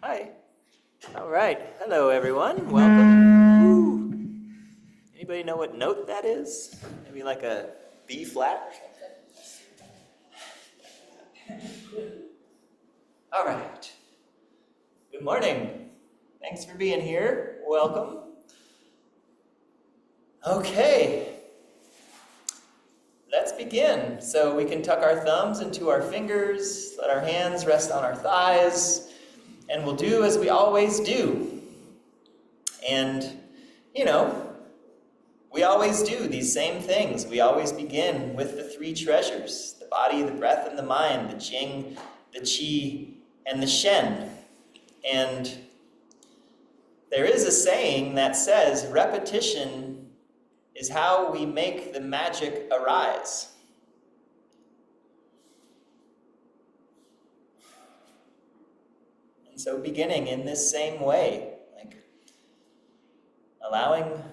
Hi. All right. Hello, everyone. Welcome. Woo. Anybody know what note that is? Maybe like a B flat? All right. Good morning. Thanks for being here. Welcome. Okay. Let's begin. So we can tuck our thumbs into our fingers, let our hands rest on our thighs, and we'll do as we always do. And, you know, we always do these same things. We always begin with the three treasures: the body, the breath, and the mind, the Zheng, the Qi, and the Shen. And there is a saying that says repetition is how we make the magic arise. And so beginning in this same way, like allowing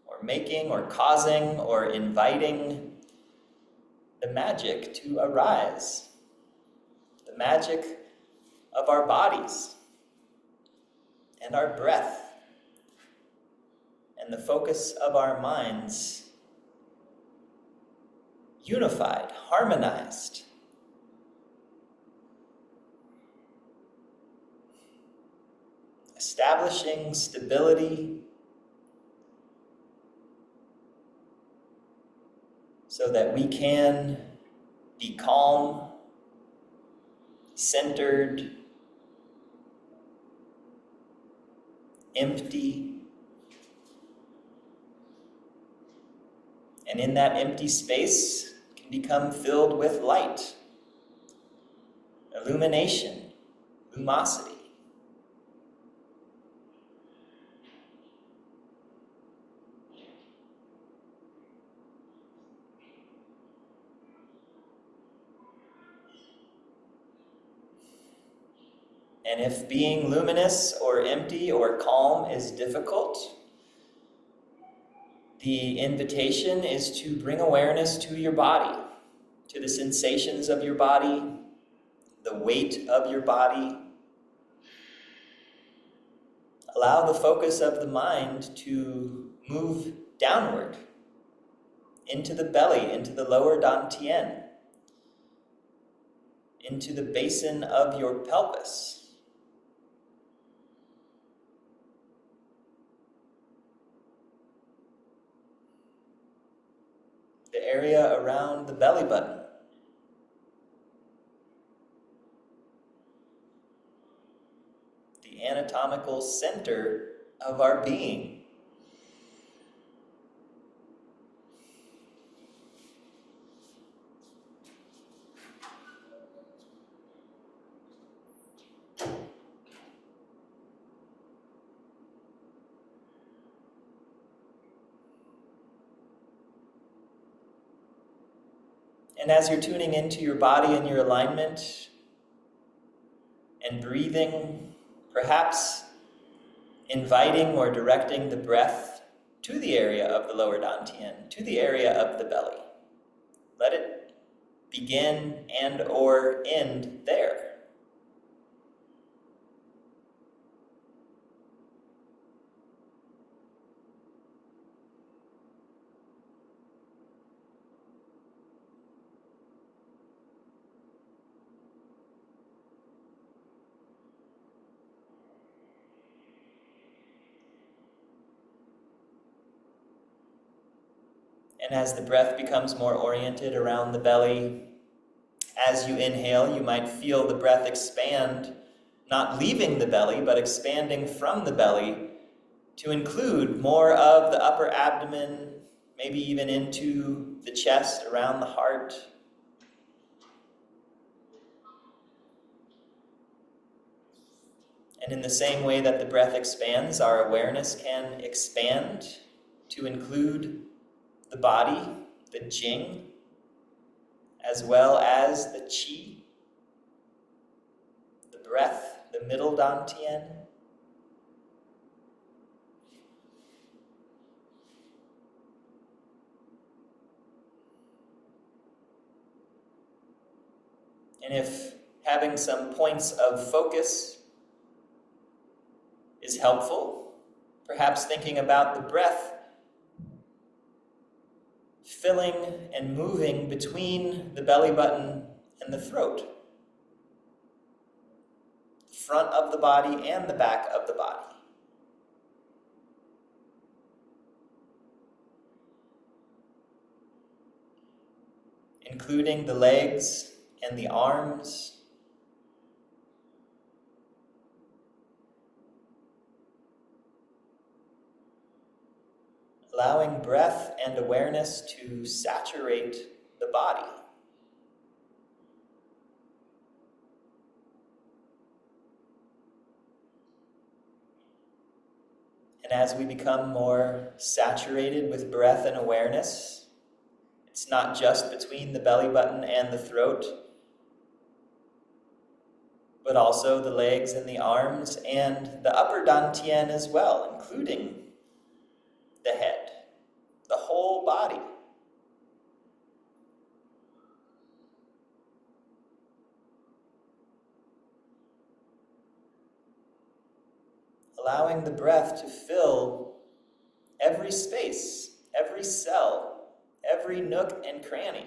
or making or causing or inviting the magic to arise. The magic of our bodies and our breath and the focus of our minds, unified, harmonized. Establishing stability so that we can be calm, centered, empty, and in that empty space can become filled with light, illumination, lumosity. And if being luminous or empty or calm is difficult, the invitation is to bring awareness to your body, to the sensations of your body, the weight of your body. Allow the focus of the mind to move downward into the belly, into the lower dantian, into the basin of your pelvis. The area around the belly button. The anatomical center of our being. And as you're tuning into your body and your alignment and breathing, perhaps inviting or directing the breath to the area of the lower dantian, to the area of the belly. Let it begin and or end there. And as the breath becomes more oriented around the belly, as you inhale, you might feel the breath expand, not leaving the belly, but expanding from the belly to include more of the upper abdomen, maybe even into the chest, around the heart. And in the same way that the breath expands, our awareness can expand to include the body, the Jing, as well as the Qi, the breath, the middle dantian. And if having some points of focus is helpful, perhaps thinking about the breath filling and moving between the belly button and the throat, the front of the body and the back of the body. Including the legs and the arms. Allowing breath and awareness to saturate the body. And as we become more saturated with breath and awareness, it's not just between the belly button and the throat, but also the legs and the arms and the upper dantian as well, including the head, the whole body. Allowing the breath to fill every space, every cell, every nook and cranny.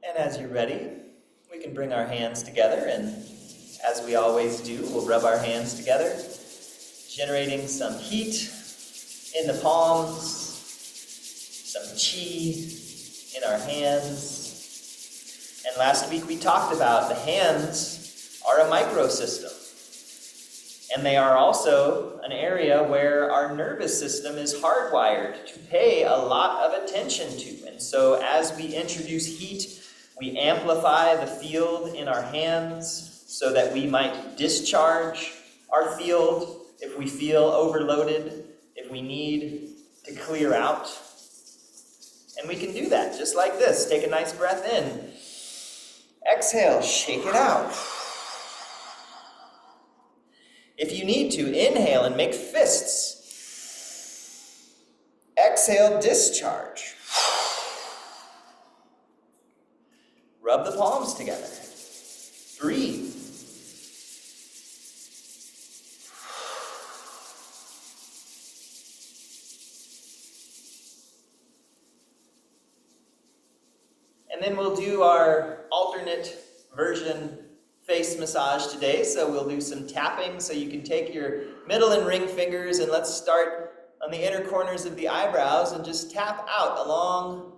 And as you're ready, we can bring our hands together, and as we always do, we'll rub our hands together, generating some heat in the palms, some chi in our hands. And last week we talked about the hands are a microsystem, and they are also an area where our nervous system is hardwired to pay a lot of attention to. And so as we introduce heat, we amplify the field in our hands so that we might discharge our field if we feel overloaded, if we need to clear out. And we can do that just like this. Take a nice breath in. Exhale, shake it out. If you need to, inhale and make fists. Exhale, discharge. Rub the palms together. Breathe. And then we'll do our alternate version face massage today. So we'll do some tapping. So you can take your middle and ring fingers, and let's start on the inner corners of the eyebrows and just tap out along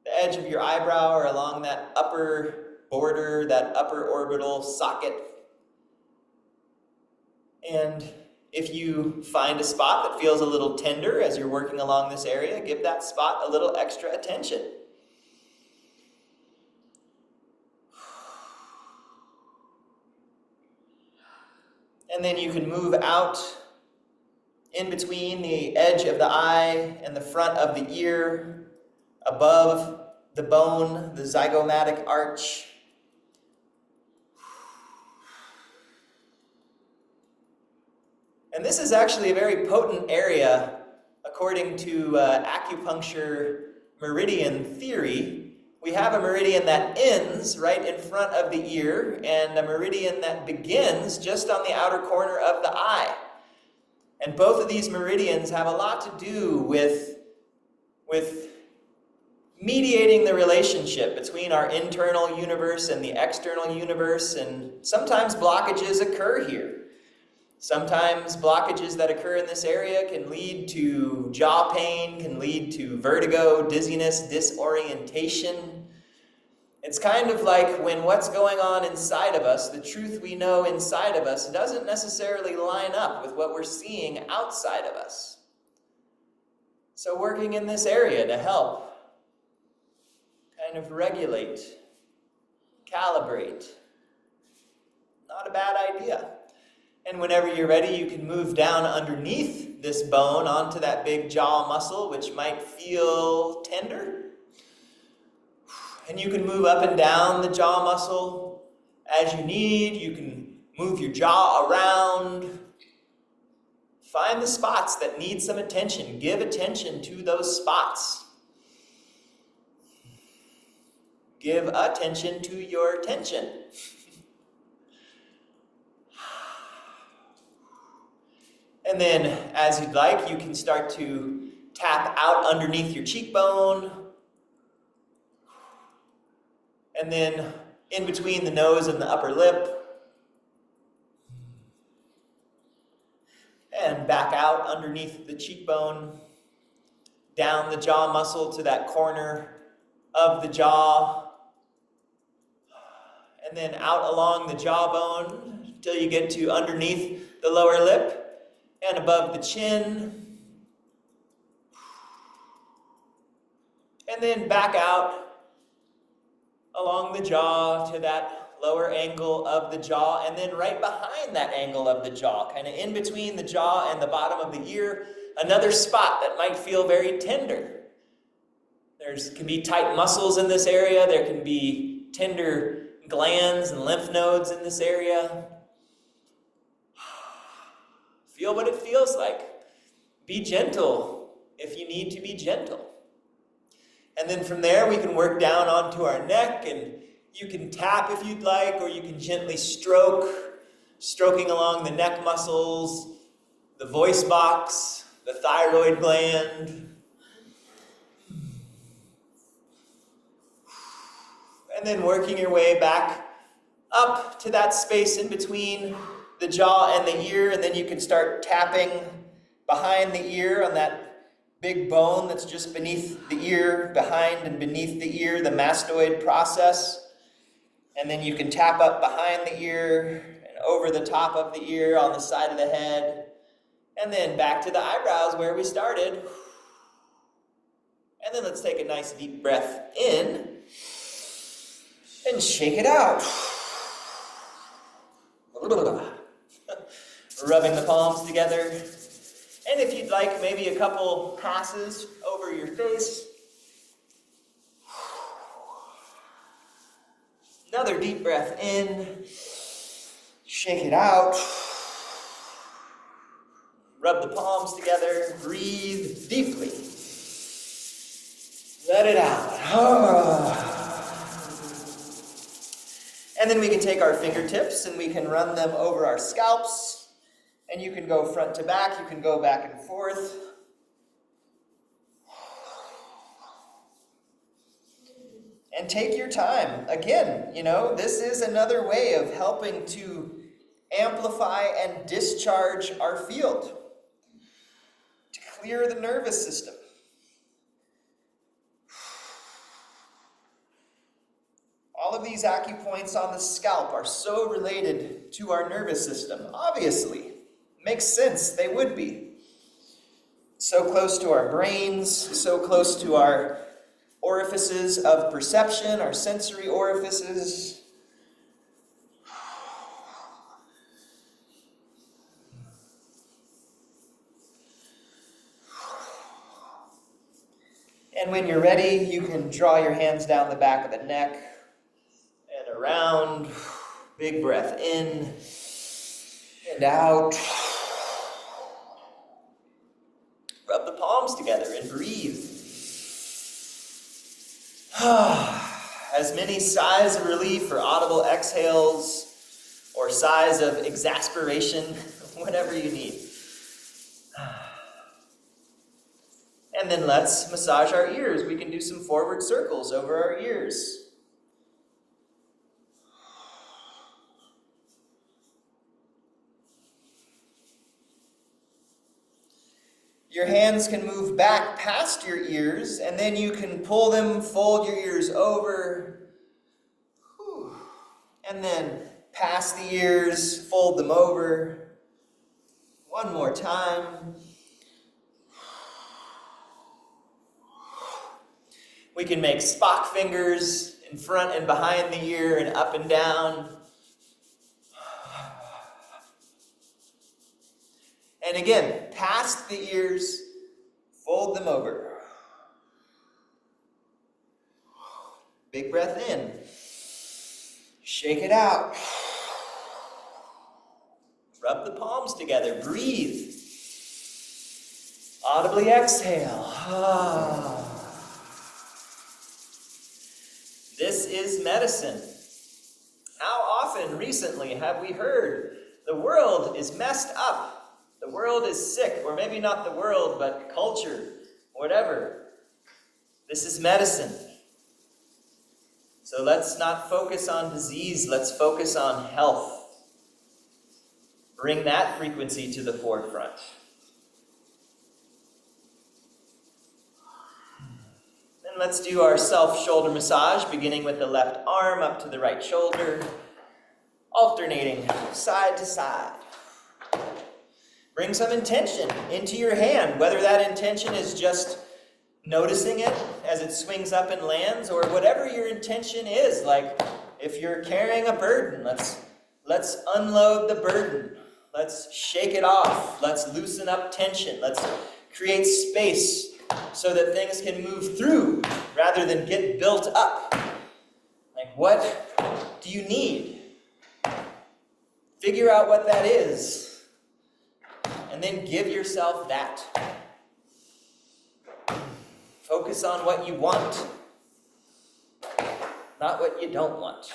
the edge of your eyebrow or along that upper border, that upper orbital socket. And if you find a spot that feels a little tender as you're working along this area, give that spot a little extra attention. And then you can move out in between the edge of the eye and the front of the ear, above the bone, the zygomatic arch. And this is actually a very potent area, according to acupuncture meridian theory. We have a meridian that ends right in front of the ear, and a meridian that begins just on the outer corner of the eye. And both of these meridians have a lot to do with mediating the relationship between our internal universe and the external universe, and sometimes blockages occur here. Sometimes blockages that occur in this area can lead to jaw pain, can lead to vertigo, dizziness, disorientation. It's kind of like when what's going on inside of us, the truth we know inside of us, doesn't necessarily line up with what we're seeing outside of us. So working in this area to help kind of regulate, calibrate, not a bad idea. And whenever you're ready, you can move down underneath this bone onto that big jaw muscle, which might feel tender. And you can move up and down the jaw muscle as you need. You can move your jaw around. Find the spots that need some attention. Give attention to those spots. Give attention to your tension. And then, as you'd like, you can start to tap out underneath your cheekbone. And then in between the nose and the upper lip. And back out underneath the cheekbone. Down the jaw muscle to that corner of the jaw. And then out along the jawbone until you get to underneath the lower lip and above the chin. And then back out along the jaw to that lower angle of the jaw, and then right behind that angle of the jaw, kind of in between the jaw and the bottom of the ear, another spot that might feel very tender. There can be tight muscles in this area. There can be tender glands and lymph nodes in this area. Feel what it feels like. Be gentle if you need to be gentle. And then from there, we can work down onto our neck, and you can tap if you'd like, or you can gently stroke, stroking along the neck muscles, the voice box, the thyroid gland. And then working your way back up to that space in between the jaw and the ear, and then you can start tapping behind the ear on that big bone that's just beneath the ear, behind and beneath the ear, the mastoid process. And then you can tap up behind the ear and over the top of the ear on the side of the head. And then back to the eyebrows where we started. And then let's take a nice deep breath in and shake it out. Rubbing the palms together. And if you'd like, maybe a couple passes over your face. Another deep breath in. Shake it out. Rub the palms together. Breathe deeply. Let it out. And then we can take our fingertips and we can run them over our scalps. And you can go front to back, you can go back and forth. And take your time. Again, this is another way of helping to amplify and discharge our field, to clear the nervous system. All of these acupoints on the scalp are so related to our nervous system, obviously. Makes sense, they would be. So close to our brains, so close to our orifices of perception, our sensory orifices. And when you're ready, you can draw your hands down the back of the neck and around. Big breath in and out. Rub the palms together and breathe. As many sighs of relief or audible exhales or sighs of exasperation, whatever you need. And then let's massage our ears. We can do some forward circles over our ears. Your hands can move back past your ears, and then you can pull them, fold your ears over, And then pass the ears, fold them over. One more time. We can make Spock fingers in front and behind the ear and up and down. And again, past the ears, fold them over. Big breath in. Shake it out. Rub the palms together. Breathe. Audibly exhale. This is medicine. How often recently have we heard the world is messed up? The world is sick, or maybe not the world, but culture, whatever. This is medicine. So let's not focus on disease, let's focus on health. Bring that frequency to the forefront. Then let's do our self-shoulder massage, beginning with the left arm up to the right shoulder, alternating side to side. Bring some intention into your hand, whether that intention is just noticing it as it swings up and lands, or whatever your intention is. Like if you're carrying a burden, let's unload the burden. Let's shake it off. Let's loosen up tension. Let's create space so that things can move through rather than get built up. Like, what do you need? Figure out what that is. And then give yourself that. Focus on what you want, not what you don't want.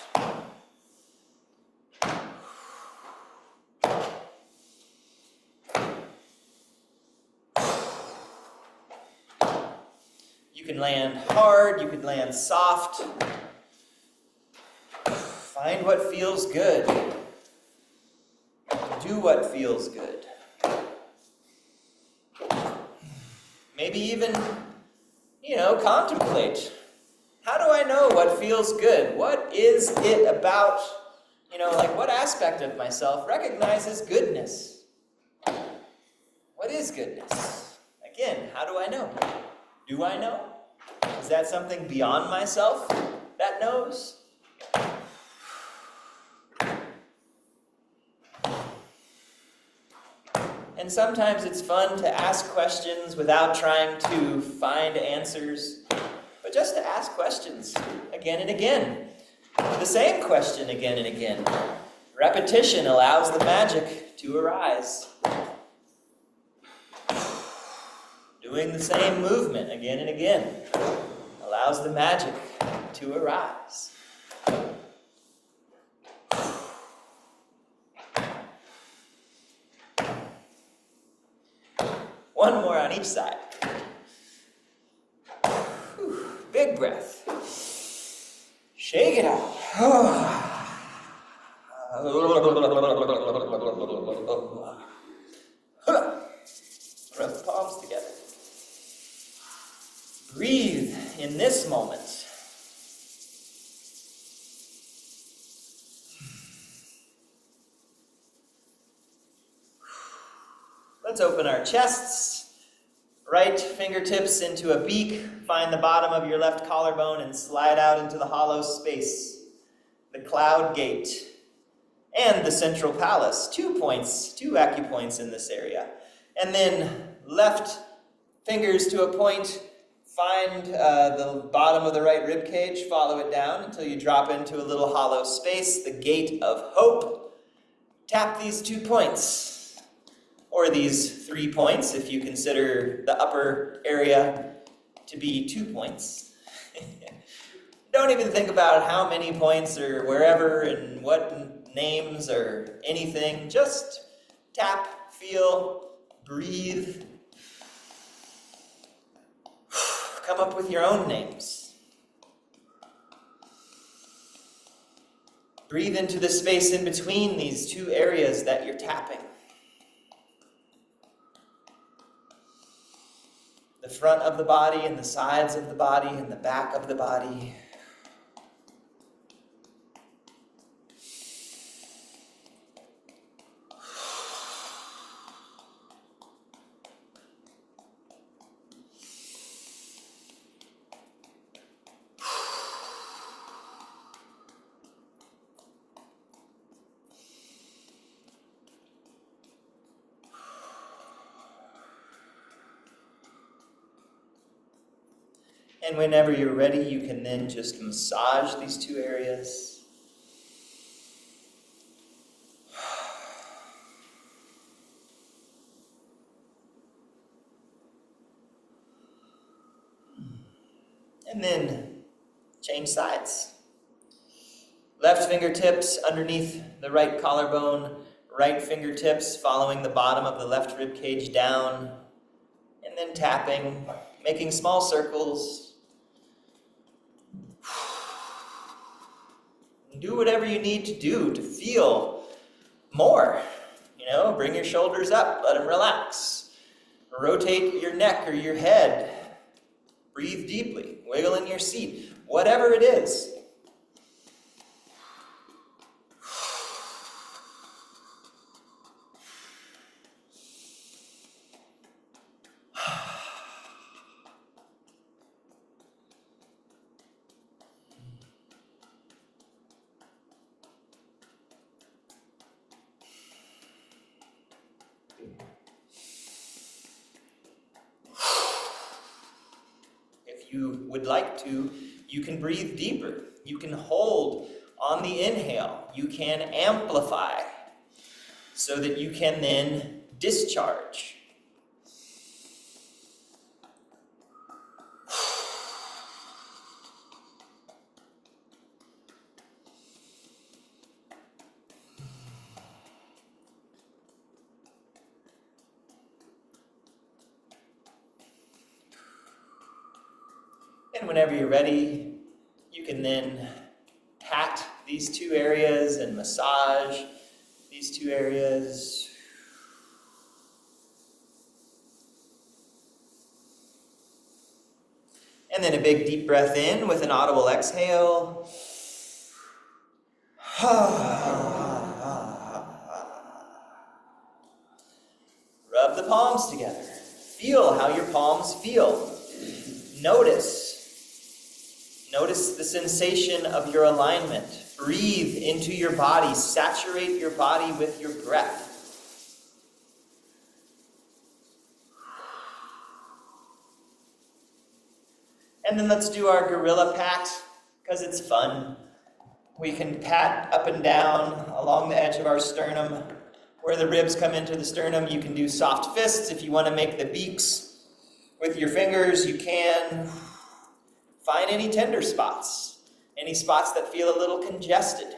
You can land hard, you can land soft. Find what feels good. Do what feels good. Maybe even, contemplate. How do I know what feels good? What is it about, what aspect of myself recognizes goodness? What is goodness? Again, how do I know? Do I know? Is that something beyond myself that knows? And sometimes it's fun to ask questions without trying to find answers, but just to ask questions again and again. The same question again and again. Repetition allows the magic to arise. Doing the same movement again and again allows the magic to arise. One more on each side. Big breath. Shake it out. Rub the palms together. Breathe in this moment. Let's open our chests. Right fingertips into a beak. Find the bottom of your left collarbone and slide out into the hollow space. The cloud gate. And the central palace. 2 points, 2 acupoints in this area. And then left fingers to a point. Find the bottom of the right rib cage. Follow it down until you drop into a little hollow space. The gate of hope. Tap these 2 points. Or these 3 points, if you consider the upper area to be 2 points. Don't even think about how many points or wherever and what names or anything. Just tap, feel, breathe. Come up with your own names. Breathe into the space in between these 2 areas that you're tapping. The front of the body and the sides of the body and the back of the body. And whenever you're ready, you can then just massage these two areas. And then change sides. Left fingertips underneath the right collarbone, right fingertips following the bottom of the left rib cage down, and then tapping, making small circles. Do whatever you need to do to feel more. Bring your shoulders up, let them relax. Rotate your neck or your head. Breathe deeply, wiggle in your seat, whatever it is. If you would like to, you can breathe deeper. You can hold on the inhale. You can amplify so that you can then discharge. And whenever you're ready, you can then pat these two areas and massage these two areas. And then a big deep breath in with an audible exhale. Rub the palms together. Feel how your palms feel. Notice the sensation of your alignment. Breathe into your body. Saturate your body with your breath. And then let's do our gorilla pat, because it's fun. We can pat up and down along the edge of our sternum. Where the ribs come into the sternum, you can do soft fists. If you want to make the beaks with your fingers, you can. Find any tender spots, any spots that feel a little congested.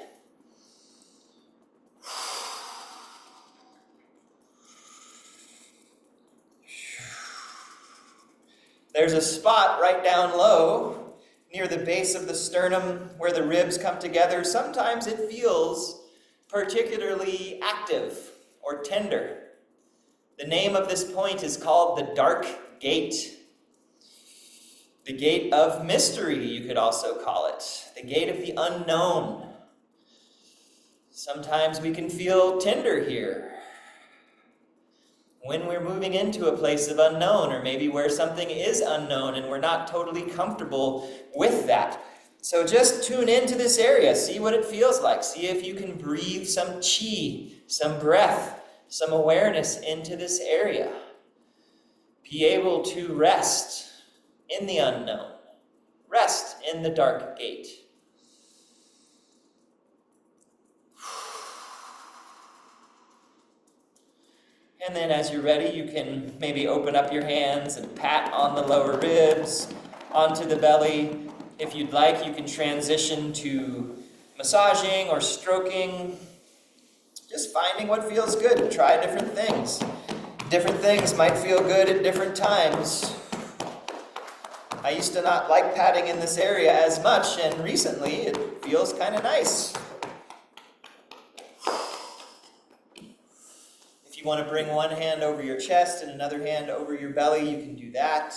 There's a spot right down low near the base of the sternum where the ribs come together. Sometimes it feels particularly active or tender. The name of this point is called the dark gate. The gate of mystery, you could also call it. The gate of the unknown. Sometimes we can feel tender here when we're moving into a place of unknown, or maybe where something is unknown and we're not totally comfortable with that. So just tune into this area. See what it feels like. See if you can breathe some chi, some breath, some awareness into this area. Be able to rest in the unknown. Rest in the dark gate. And then as you're ready, you can maybe open up your hands and pat on the lower ribs, onto the belly. If you'd like, you can transition to massaging or stroking. Just finding what feels good. Try different things. Different things might feel good at different times. I used to not like patting in this area as much, and recently it feels kind of nice. If you want to bring one hand over your chest and another hand over your belly, you can do that.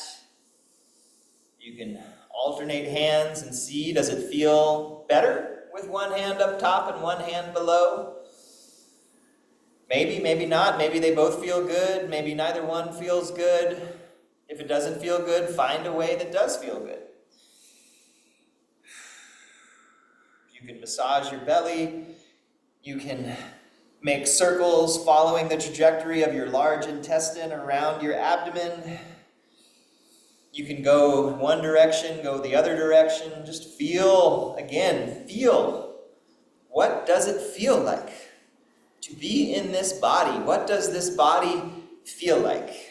You can alternate hands and see, does it feel better with one hand up top and one hand below? Maybe, maybe not. Maybe they both feel good. Maybe neither one feels good. If it doesn't feel good, find a way that does feel good. You can massage your belly. You can make circles following the trajectory of your large intestine around your abdomen. You can go one direction, go the other direction. Just feel, again, feel. What does it feel like to be in this body? What does this body feel like?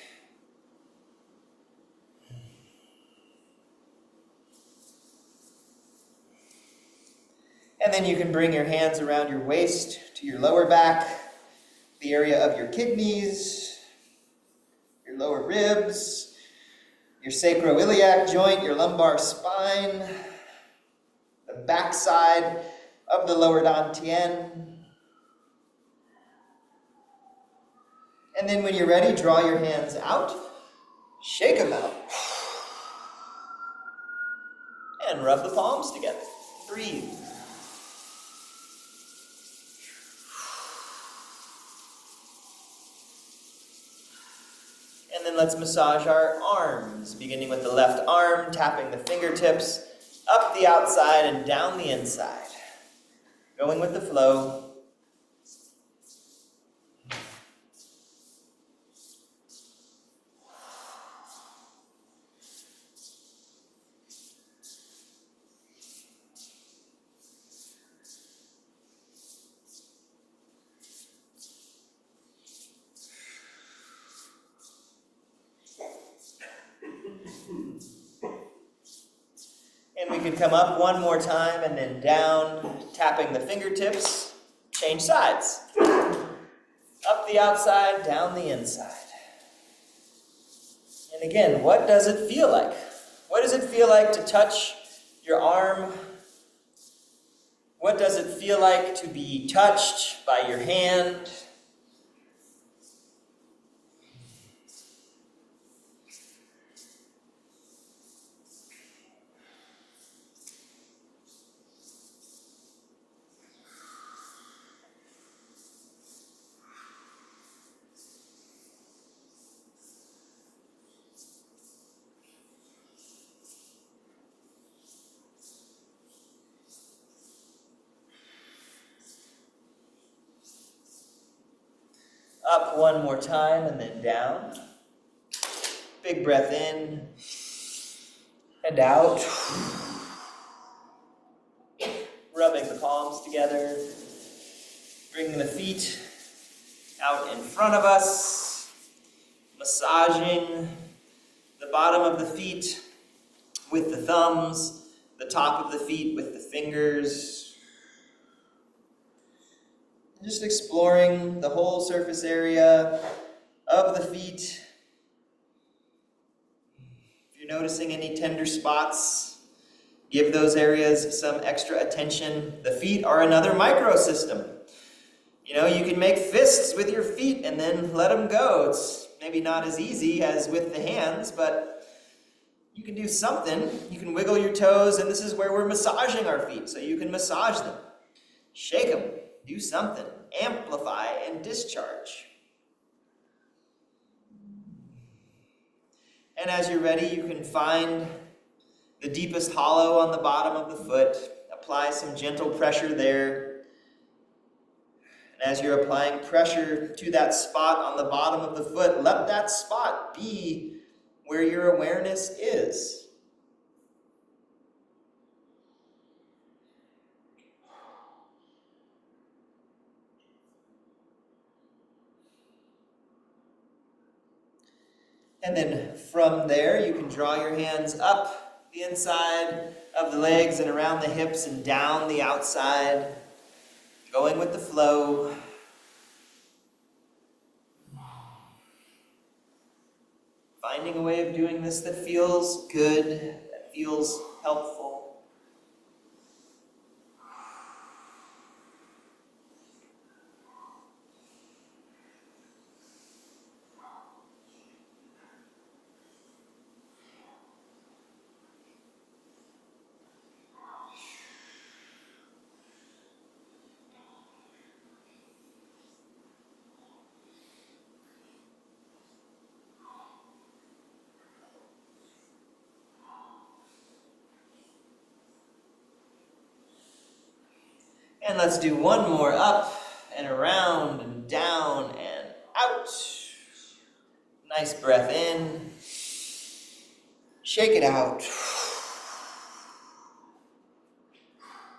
And then you can bring your hands around your waist to your lower back, the area of your kidneys, your lower ribs, your sacroiliac joint, your lumbar spine, the backside of the lower dantian. And then when you're ready, draw your hands out, shake them out, and rub the palms together. Breathe. And then let's massage our arms, beginning with the left arm, tapping the fingertips up the outside and down the inside. Going with the flow. And we can come up one more time and then down, tapping the fingertips. Change sides. Up the outside, down the inside. And again, what does it feel like? What does it feel like to touch your arm? What does it feel like to be touched by your hand? Up one more time and then down. Big breath in and out. Rubbing the palms together. Bringing the feet out in front of us. Massaging the bottom of the feet with the thumbs. The top of the feet with the fingers. Just exploring the whole surface area of the feet. If you're noticing any tender spots, give those areas some extra attention. The feet are another microsystem. You know, you can make fists with your feet and then let them go. It's maybe not as easy as with the hands, but you can do something. You can wiggle your toes, and this is where we're massaging our feet, so you can massage them. Shake them. Do something. Amplify and discharge. And as you're ready, you can find the deepest hollow on the bottom of the foot. Apply some gentle pressure there. And as you're applying pressure to that spot on the bottom of the foot, let that spot be where your awareness is. And then from there, you can draw your hands up the inside of the legs and around the hips and down the outside, going with the flow. Finding a way of doing this that feels good, that feels helpful. And let's do one more up and around and down and out. Nice breath in. Shake it out.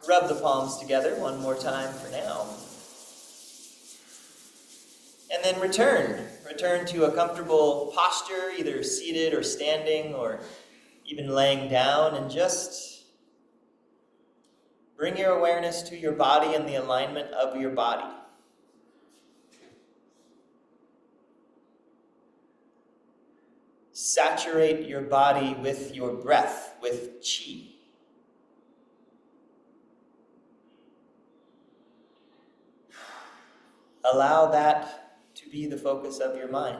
Rub the palms together one more time for now. And then return. Return to a comfortable posture, either seated or standing or even laying down, and just bring your awareness to your body and the alignment of your body. Saturate your body with your breath, with Qi. Allow that to be the focus of your mind.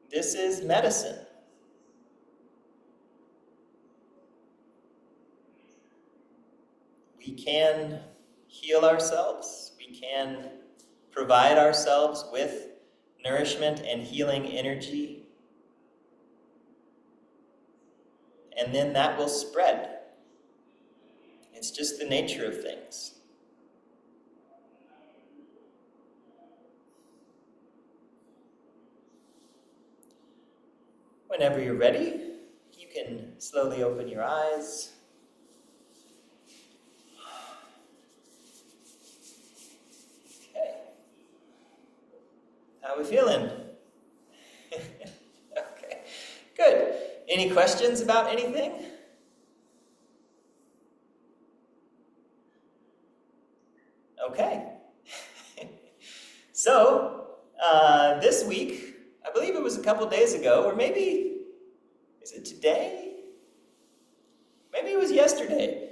This is medicine. We can heal ourselves. We can provide ourselves with nourishment and healing energy. And then that will spread. It's just the nature of things. Whenever you're ready, you can slowly open your eyes. Okay. How are we feeling? Okay, good. Any questions about anything? Okay. So, this week, I believe it was a couple days ago, or maybe, is it today? Maybe it was yesterday.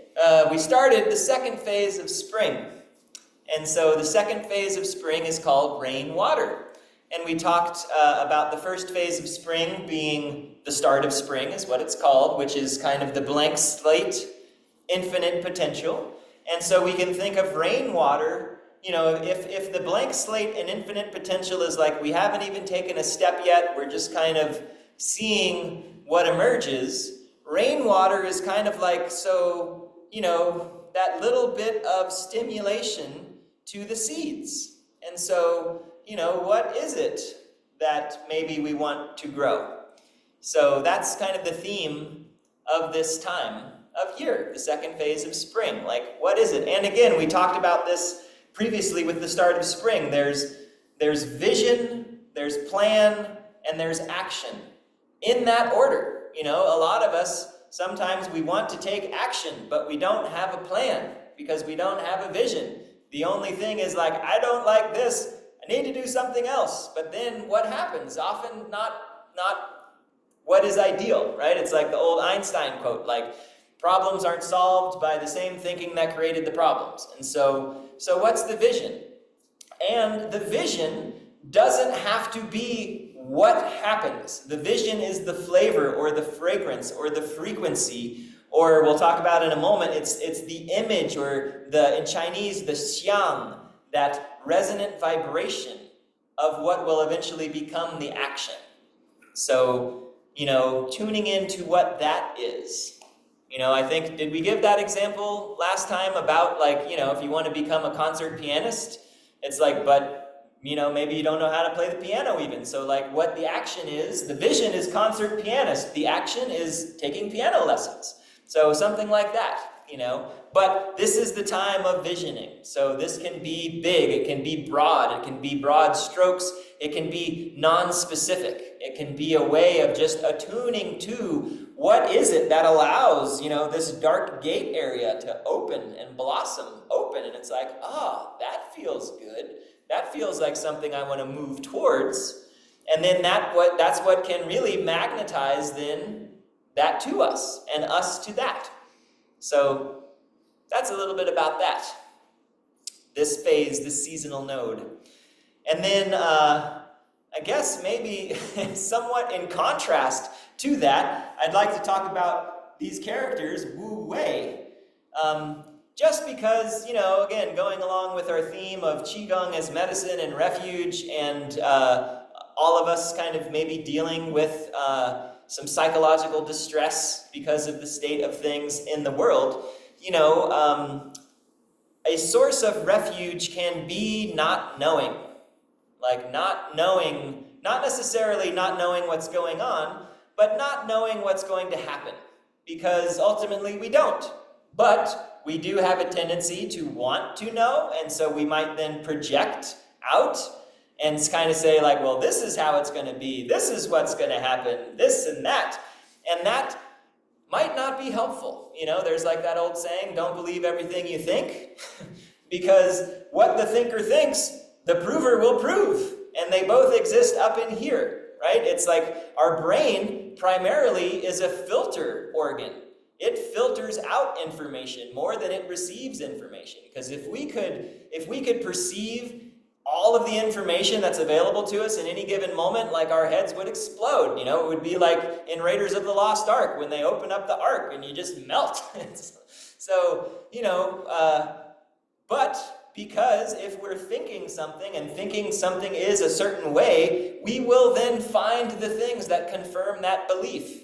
We started the second phase of spring. And so the second phase of spring is called rainwater. And we talked about the first phase of spring being the start of spring, is what it's called, which is kind of the blank slate, infinite potential. And so we can think of rainwater, you know, if the blank slate and infinite potential is like we haven't even taken a step yet, we're just kind of seeing what emerges. Rainwater is kind of like, so, you know, that little bit of stimulation to the seeds. And so, you know, what is it that maybe we want to grow? So that's kind of the theme of this time of year, the second phase of spring. Like, what is it? And again, we talked about this previously with the start of spring. There's vision, there's plan, and there's action. In that order. You know, a lot of us, sometimes we want to take action, but we don't have a plan because we don't have a vision. The only thing is like, I don't like this, I need to do something else. But then what happens? Often not what is ideal, right? It's like the old Einstein quote, like, problems aren't solved by the same thinking that created the problems. And so what's the vision? And the vision doesn't have to be what happens. The vision is the flavor or the fragrance or the frequency, or we'll talk about in a moment, it's the image, or in Chinese, the xiang, that resonant vibration of what will eventually become the action. So, you know, tuning into what that is. You know, I think, did we give that example last time about, like, you know, if you want to become a concert pianist, it's like, but, you know, maybe you don't know how to play the piano even. So, like, what the action is, the vision is concert pianist. The action is taking piano lessons. So something like that, you know. But this is the time of visioning. So this can be big, it can be broad, it can be broad strokes, it can be non-specific. It can be a way of just attuning to what is it that allows, you know, this dark gate area to open and blossom open. And it's like, that feels good. That feels like something I want to move towards. And then that's what can really magnetize then that to us and us to that. So that's a little bit about that. This phase, this seasonal node. And then I guess maybe somewhat in contrast to that, I'd like to talk about these characters, Wu Wei. Just because, again, going along with our theme of Qigong as medicine and refuge, and all of us kind of maybe dealing with some psychological distress because of the state of things in the world, a source of refuge can be not knowing. Like not knowing, not necessarily not knowing what's going on, but not knowing what's going to happen. Because ultimately we don't. But we do have a tendency to want to know, and so we might then project out and kind of say like, well, this is how it's going to be, this is what's going to happen, this and that. And that might not be helpful. There's like that old saying, don't believe everything you think, because what the thinker thinks, the prover will prove, and they both exist up in here, right? It's like our brain primarily is a filter organ. It filters out information more than it receives information, because if we could perceive all of the information that's available to us in any given moment, like our heads would explode. It would be like in Raiders of the Lost Ark when they open up the Ark and you just melt. So, but because if we're thinking something and thinking something is a certain way, we will then find the things that confirm that belief.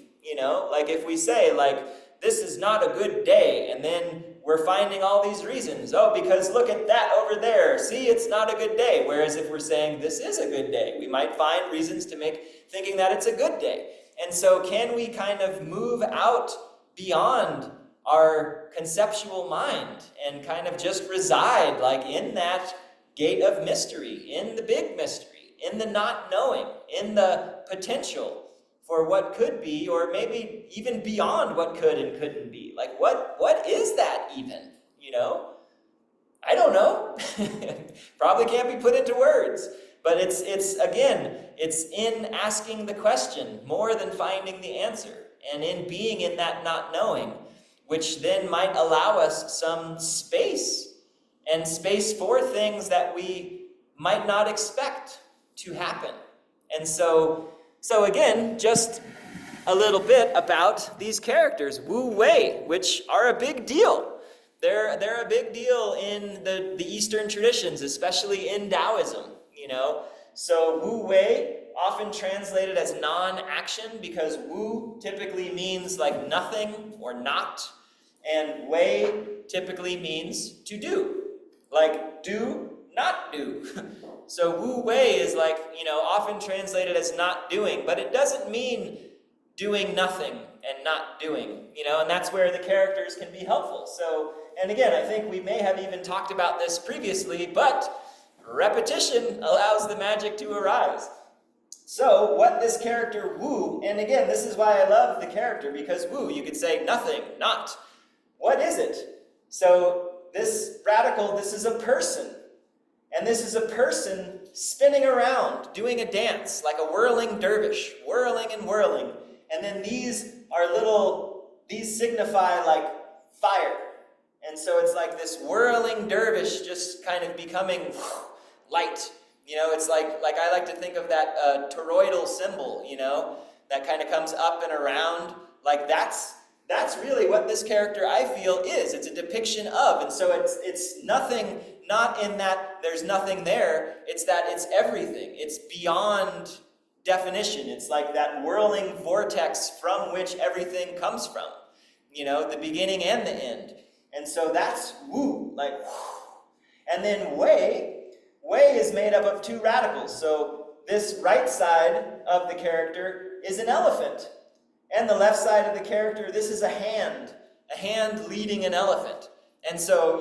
Like if we say like, this is not a good day, and then we're finding all these reasons. Oh, because look at that over there. See, it's not a good day. Whereas if we're saying this is a good day, we might find reasons to make thinking that it's a good day. And so can we kind of move out beyond our conceptual mind and kind of just reside like in that gate of mystery, in the big mystery, in the not knowing, in the potential for what could be, or maybe even beyond what could and couldn't be. Like what is that even? I don't know. Probably can't be put into words. But it's in asking the question more than finding the answer, and in being in that not knowing, which then might allow us some space, and space for things that we might not expect to happen. And so again, just a little bit about these characters, Wu Wei, which are a big deal. They're a big deal in the Eastern traditions, especially in Taoism, So Wu Wei, often translated as non-action, because Wu typically means like nothing or not, and Wei typically means to do, like do, not do. So Wu Wei is like, often translated as not doing, but it doesn't mean doing nothing and not doing, and that's where the characters can be helpful. So, and again, I think we may have even talked about this previously, but repetition allows the magic to arise. So what this character Wu, and again, this is why I love the character, because Wu, you could say nothing, not. What is it? So this radical, this is a person. And this is a person spinning around, doing a dance, like a whirling dervish, whirling and whirling. And then these signify like fire. And so it's like this whirling dervish just kind of becoming light. It's like I like to think of that toroidal symbol, that kind of comes up and around. Like that's really what this character, I feel, is. It's a depiction of. And so it's nothing, not in that there's nothing there. It's that it's everything. It's beyond definition. It's like that whirling vortex from which everything comes from. The beginning and the end. And so that's Wu, like whoo. And then Wei is made up of two radicals. So this right side of the character is an elephant. And the left side of the character, this is a hand leading an elephant. And so,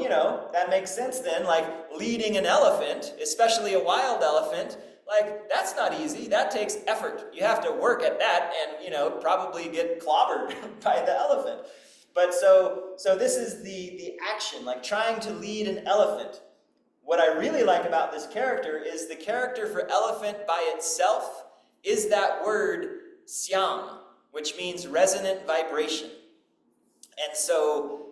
that makes sense then, like leading an elephant, especially a wild elephant, like that's not easy. That takes effort. You have to work at that and, probably get clobbered by the elephant. But so this is the action, like trying to lead an elephant. What I really like about this character is the character for elephant by itself is that word xiang, which means resonant vibration. And so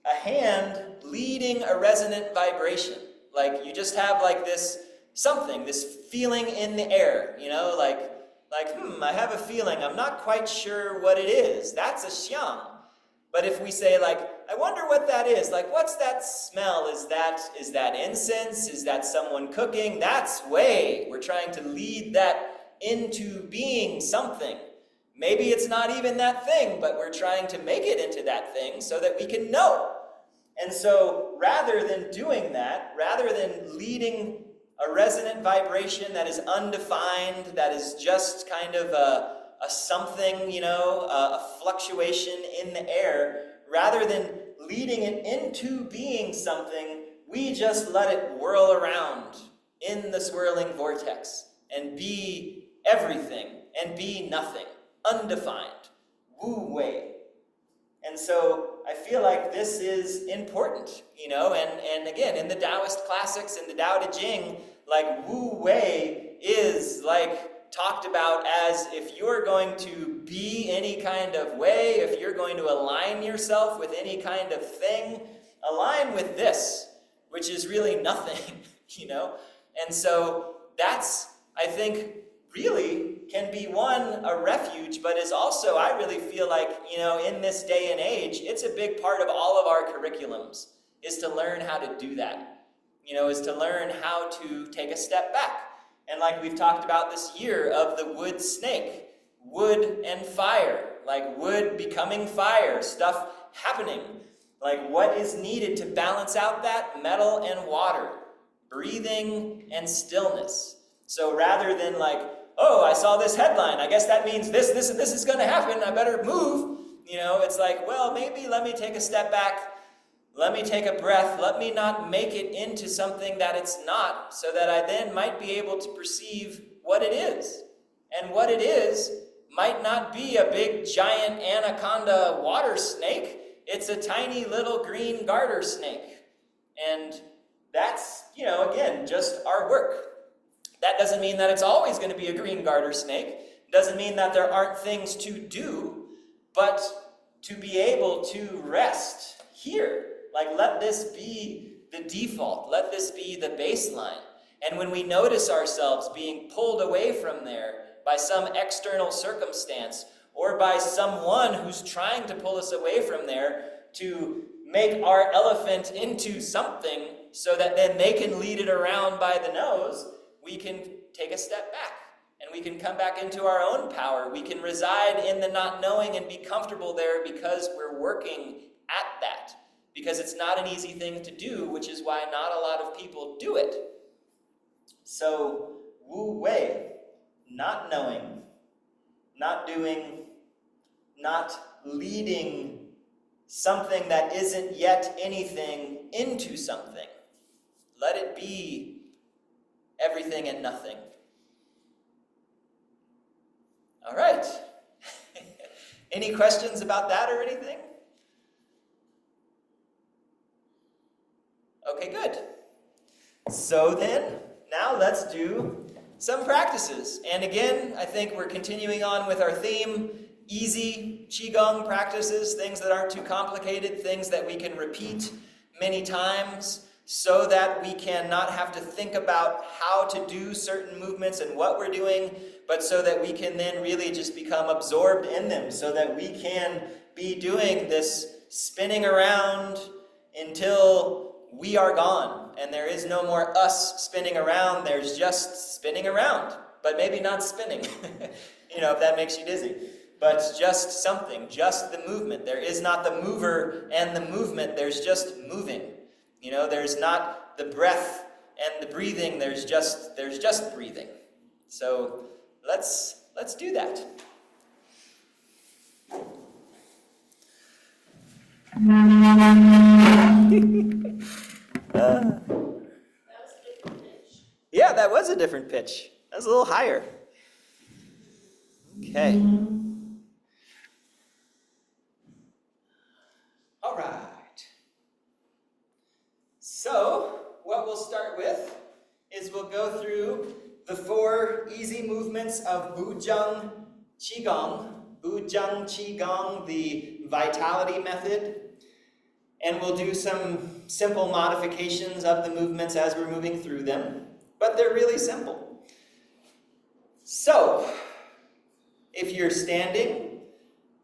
a hand leading a resonant vibration, like you just have like this something, this feeling in the air, like I have a feeling, I'm not quite sure what it is. That's a xiang. But if we say like, I wonder what that is, like what's that smell? Is that incense? Is that someone cooking? That's way. We're trying to lead that into being something. Maybe it's not even that thing, but we're trying to make it into that thing so that we can know. And so rather than doing that, rather than leading a resonant vibration that is undefined, that is just kind of a something, you know, a fluctuation in the air, rather than leading it into being something, we just let it whirl around in the swirling vortex and be everything and be nothing, undefined, wu wei. And so I feel like this is important, you know, and again, in the Taoist classics, in the Tao Te Ching, like Wu Wei is like talked about as if you're going to be any kind of way, if you're going to align yourself with any kind of thing, align with this, which is really nothing, you know. And so that's, I think, really can be a refuge, but is also, I really feel like, you know, in this day and age, it's a big part of all of our curriculums, is to learn how to do that, you know, is to learn how to take a step back. And like we've talked about this year of the wood snake, wood and fire, like wood becoming fire, stuff happening, like what is needed to balance out that? Metal and water, breathing and stillness. So rather than like, oh, I saw this headline, I guess that means this is going to happen, I better move. You know, it's like, well, maybe let me take a step back, let me take a breath, let me not make it into something that it's not, so that I then might be able to perceive what it is. And what it is might not be a big, giant anaconda water snake, it's a tiny little green garter snake. And that's, you know, again, just our work. That doesn't mean that it's always going to be a green garter snake. Doesn't mean that there aren't things to do, but to be able to rest here. Like, let this be the default. Let this be the baseline. And when we notice ourselves being pulled away from there by some external circumstance or by someone who's trying to pull us away from there to make our elephant into something so that then they can lead it around by the nose, we can take a step back and we can come back into our own power. We can reside in the not knowing and be comfortable there because we're working at that. Because it's not an easy thing to do, which is why not a lot of people do it. So, Wu Wei, not knowing, not doing, not leading something that isn't yet anything into something. Let it be everything and nothing. All right. Any questions about that or anything? Okay, good. So then, now let's do some practices. And again, I think we're continuing on with our theme, easy Qigong practices, things that aren't too complicated, things that we can repeat many times so that we can not have to think about how to do certain movements and what we're doing, but so that we can then really just become absorbed in them, so that we can be doing this spinning around until we are gone, and there is no more us spinning around, there's just spinning around, but maybe not spinning, you know, if that makes you dizzy, but just something, just the movement. There is not the mover and the movement, there's just moving. You know, there's not the breath and the breathing, there's just breathing. So let's do that. Yeah, that was a different pitch. That was a little higher. Okay. All right. So, what we'll start with is we'll go through the 4 easy movements of Zheng Qigong. Zheng Qigong, the vitality method. And we'll do some simple modifications of the movements as we're moving through them. But they're really simple. So, if you're standing,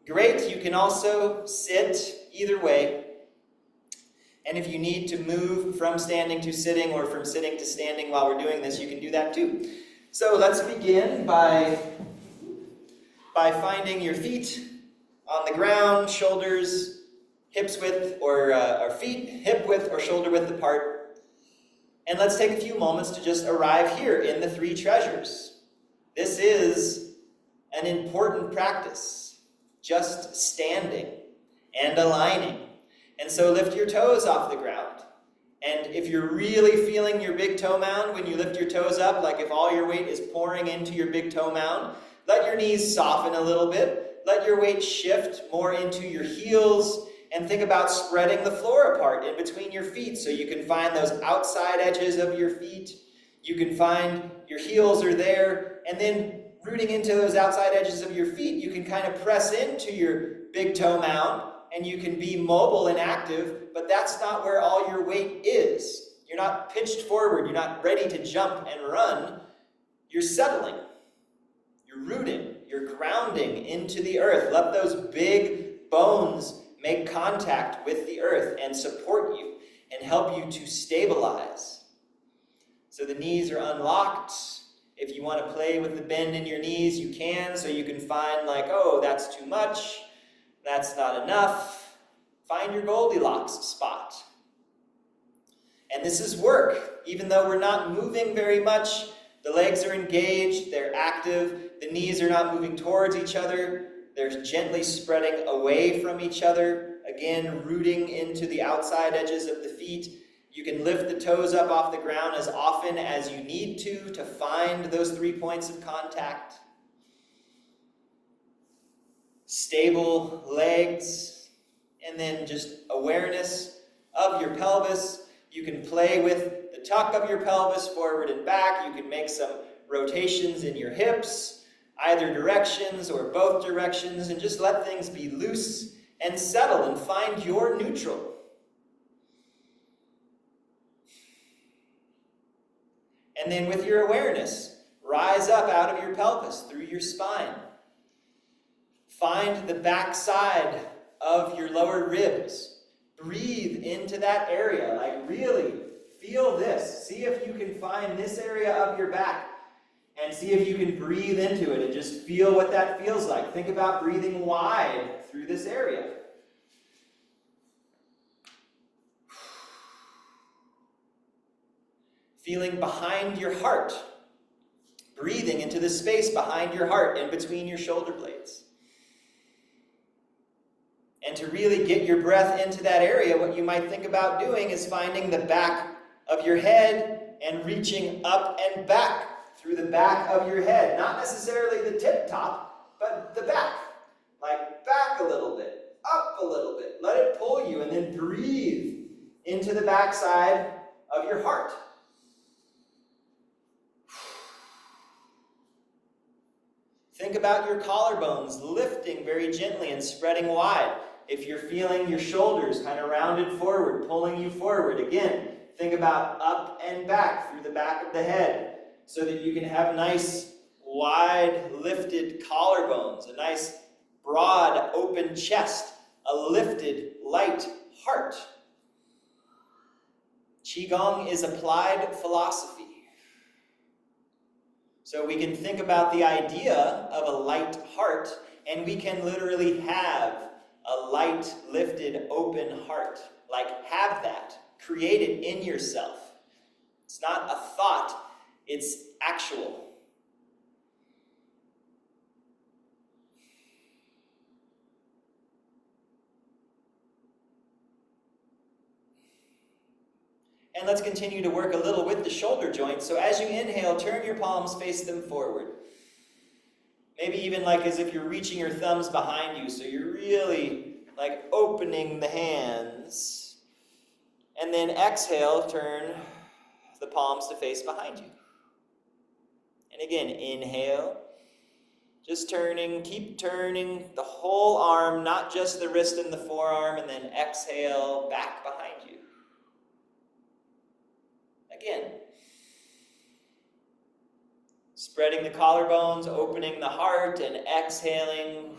great. You can also sit either way. And if you need to move from standing to sitting or from sitting to standing while we're doing this, you can do that too. So let's begin by finding your feet on the ground, shoulders hips width or feet hip width or shoulder width apart. And let's take a few moments to just arrive here in the three treasures. This is an important practice, just standing and aligning. And so lift your toes off the ground. And if you're really feeling your big toe mound when you lift your toes up, like if all your weight is pouring into your big toe mound, let your knees soften a little bit. Let your weight shift more into your heels, and think about spreading the floor apart in between your feet so you can find those outside edges of your feet. You can find your heels are there, and then rooting into those outside edges of your feet, you can kind of press into your big toe mound, and you can be mobile and active, but that's not where all your weight is. You're not pitched forward. You're not ready to jump and run. You're settling. You're rooting. You're grounding into the earth. Let those big bones make contact with the earth and support you and help you to stabilize. So the knees are unlocked. If you want to play with the bend in your knees, you can, so you can find like, oh, that's too much. That's not enough. Find your Goldilocks spot. And this is work. Even though we're not moving very much, the legs are engaged, they're active, the knees are not moving towards each other, they're gently spreading away from each other, again, rooting into the outside edges of the feet. You can lift the toes up off the ground as often as you need to find those 3 points of contact. Stable legs, and then just awareness of your pelvis. You can play with the tuck of your pelvis forward and back. You can make some rotations in your hips, either directions or both directions, and just let things be loose and settle and find your neutral. And then with your awareness, rise up out of your pelvis through your spine. Find the back side of your lower ribs. Breathe into that area. Like really feel this. See if you can find this area of your back and see if you can breathe into it and just feel what that feels like. Think about breathing wide through this area. Feeling behind your heart. Breathing into the space behind your heart and between your shoulder blades. And to really get your breath into that area, what you might think about doing is finding the back of your head and reaching up and back through the back of your head. Not necessarily the tip top, but the back. Like back a little bit, up a little bit. Let it pull you and then breathe into the back side of your heart. Think about your collarbones lifting very gently and spreading wide. If you're feeling your shoulders kind of rounded forward, pulling you forward, again, think about up and back through the back of the head so that you can have nice, wide, lifted collarbones, a nice, broad, open chest, a lifted, light heart. Qigong is applied philosophy. So we can think about the idea of a light heart, and we can literally have a light, lifted, open heart. Like, have that. Create it in yourself. It's not a thought, it's actual. And let's continue to work a little with the shoulder joints. So as you inhale, turn your palms, face them forward. Maybe even like as if you're reaching your thumbs behind you, so you're really like opening the hands. And then exhale, turn the palms to face behind you. And again, inhale, just turning, keep turning the whole arm, not just the wrist and the forearm, and then exhale, back behind you. Again, spreading the collarbones, opening the heart, and exhaling.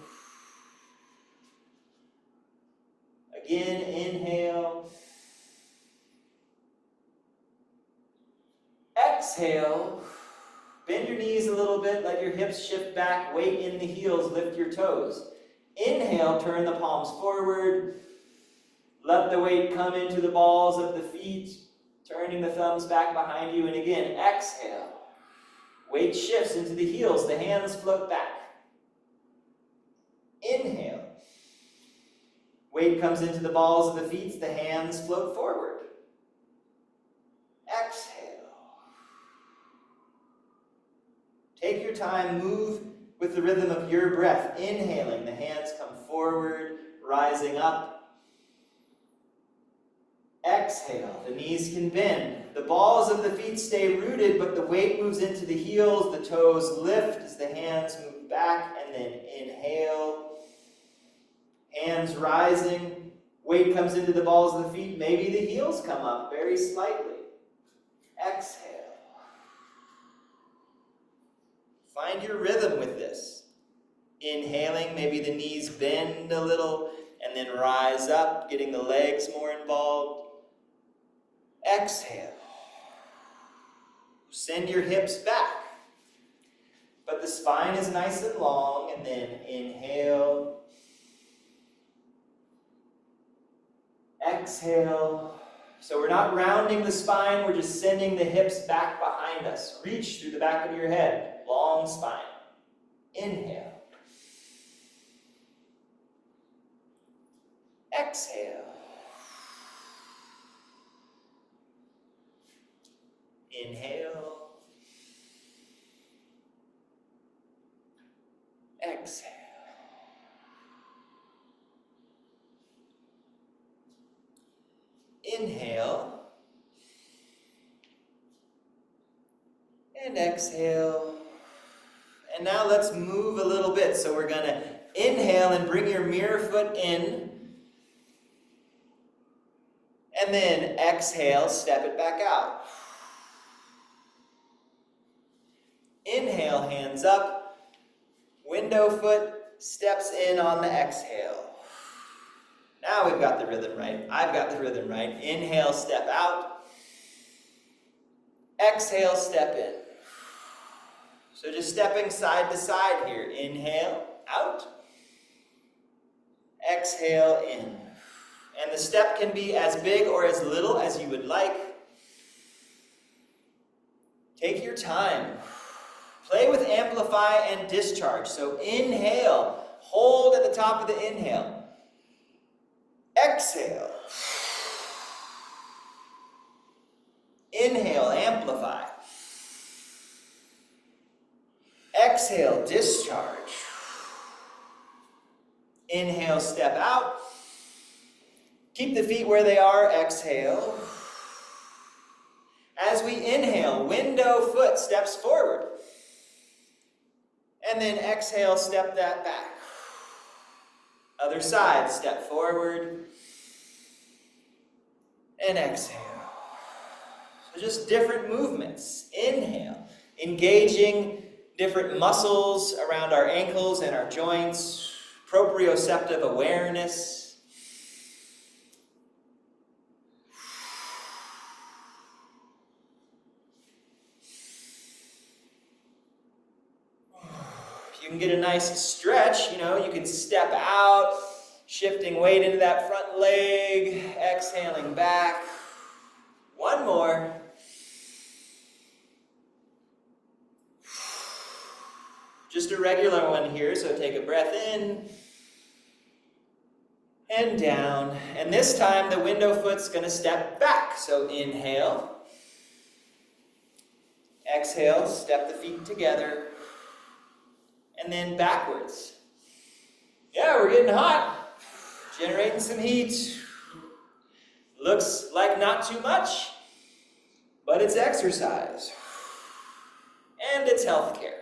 Again, inhale. Exhale. Bend your knees a little bit, let your hips shift back, weight in the heels, lift your toes. Inhale, turn the palms forward. Let the weight come into the balls of the feet, turning the thumbs back behind you. And again, exhale. Weight shifts into the heels, the hands float back. Inhale. Weight comes into the balls of the feet, the hands float forward. Exhale. Take your time, move with the rhythm of your breath. Inhaling, the hands come forward, rising up. Exhale, the knees can bend. The balls of the feet stay rooted, but the weight moves into the heels, the toes lift as the hands move back, and then inhale. Hands rising, weight comes into the balls of the feet, maybe the heels come up very slightly. Exhale. Find your rhythm with this. Inhaling, maybe the knees bend a little and then rise up, getting the legs more involved. Exhale. Send your hips back, but the spine is nice and long, and then inhale. Exhale. So we're not rounding the spine, we're just sending the hips back behind us. Reach through the back of your head. Long spine. Inhale. Exhale. Inhale. Exhale. Inhale. And exhale. And now let's move a little bit. So we're going to inhale and bring your mirror foot in. And then exhale, step it back out. Inhale, hands up. Window foot steps in on the exhale. Now we've got the rhythm right. I've got the rhythm right. Inhale, step out. Exhale, step in. So just stepping side to side here. Inhale, out. Exhale, in. And the step can be as big or as little as you would like. Take your time. Play with amplify and discharge. So inhale, hold at the top of the inhale. Exhale. Inhale, amplify. Exhale, discharge. Inhale, step out. Keep the feet where they are, exhale. As we inhale, window foot steps forward. And then exhale, step that back. Other side, step forward. And exhale. So just different movements. Inhale, engaging different muscles around our ankles and our joints. Proprioceptive awareness. You can get a nice stretch, you can step out, shifting weight into that front leg, exhaling back. One more. Just a regular one here, so take a breath in and down. And this time the window foot's going to step back. So inhale. Exhale, step the feet together. And then backwards. Yeah, we're getting hot. Generating some heat. Looks like not too much, but it's exercise. And it's healthcare.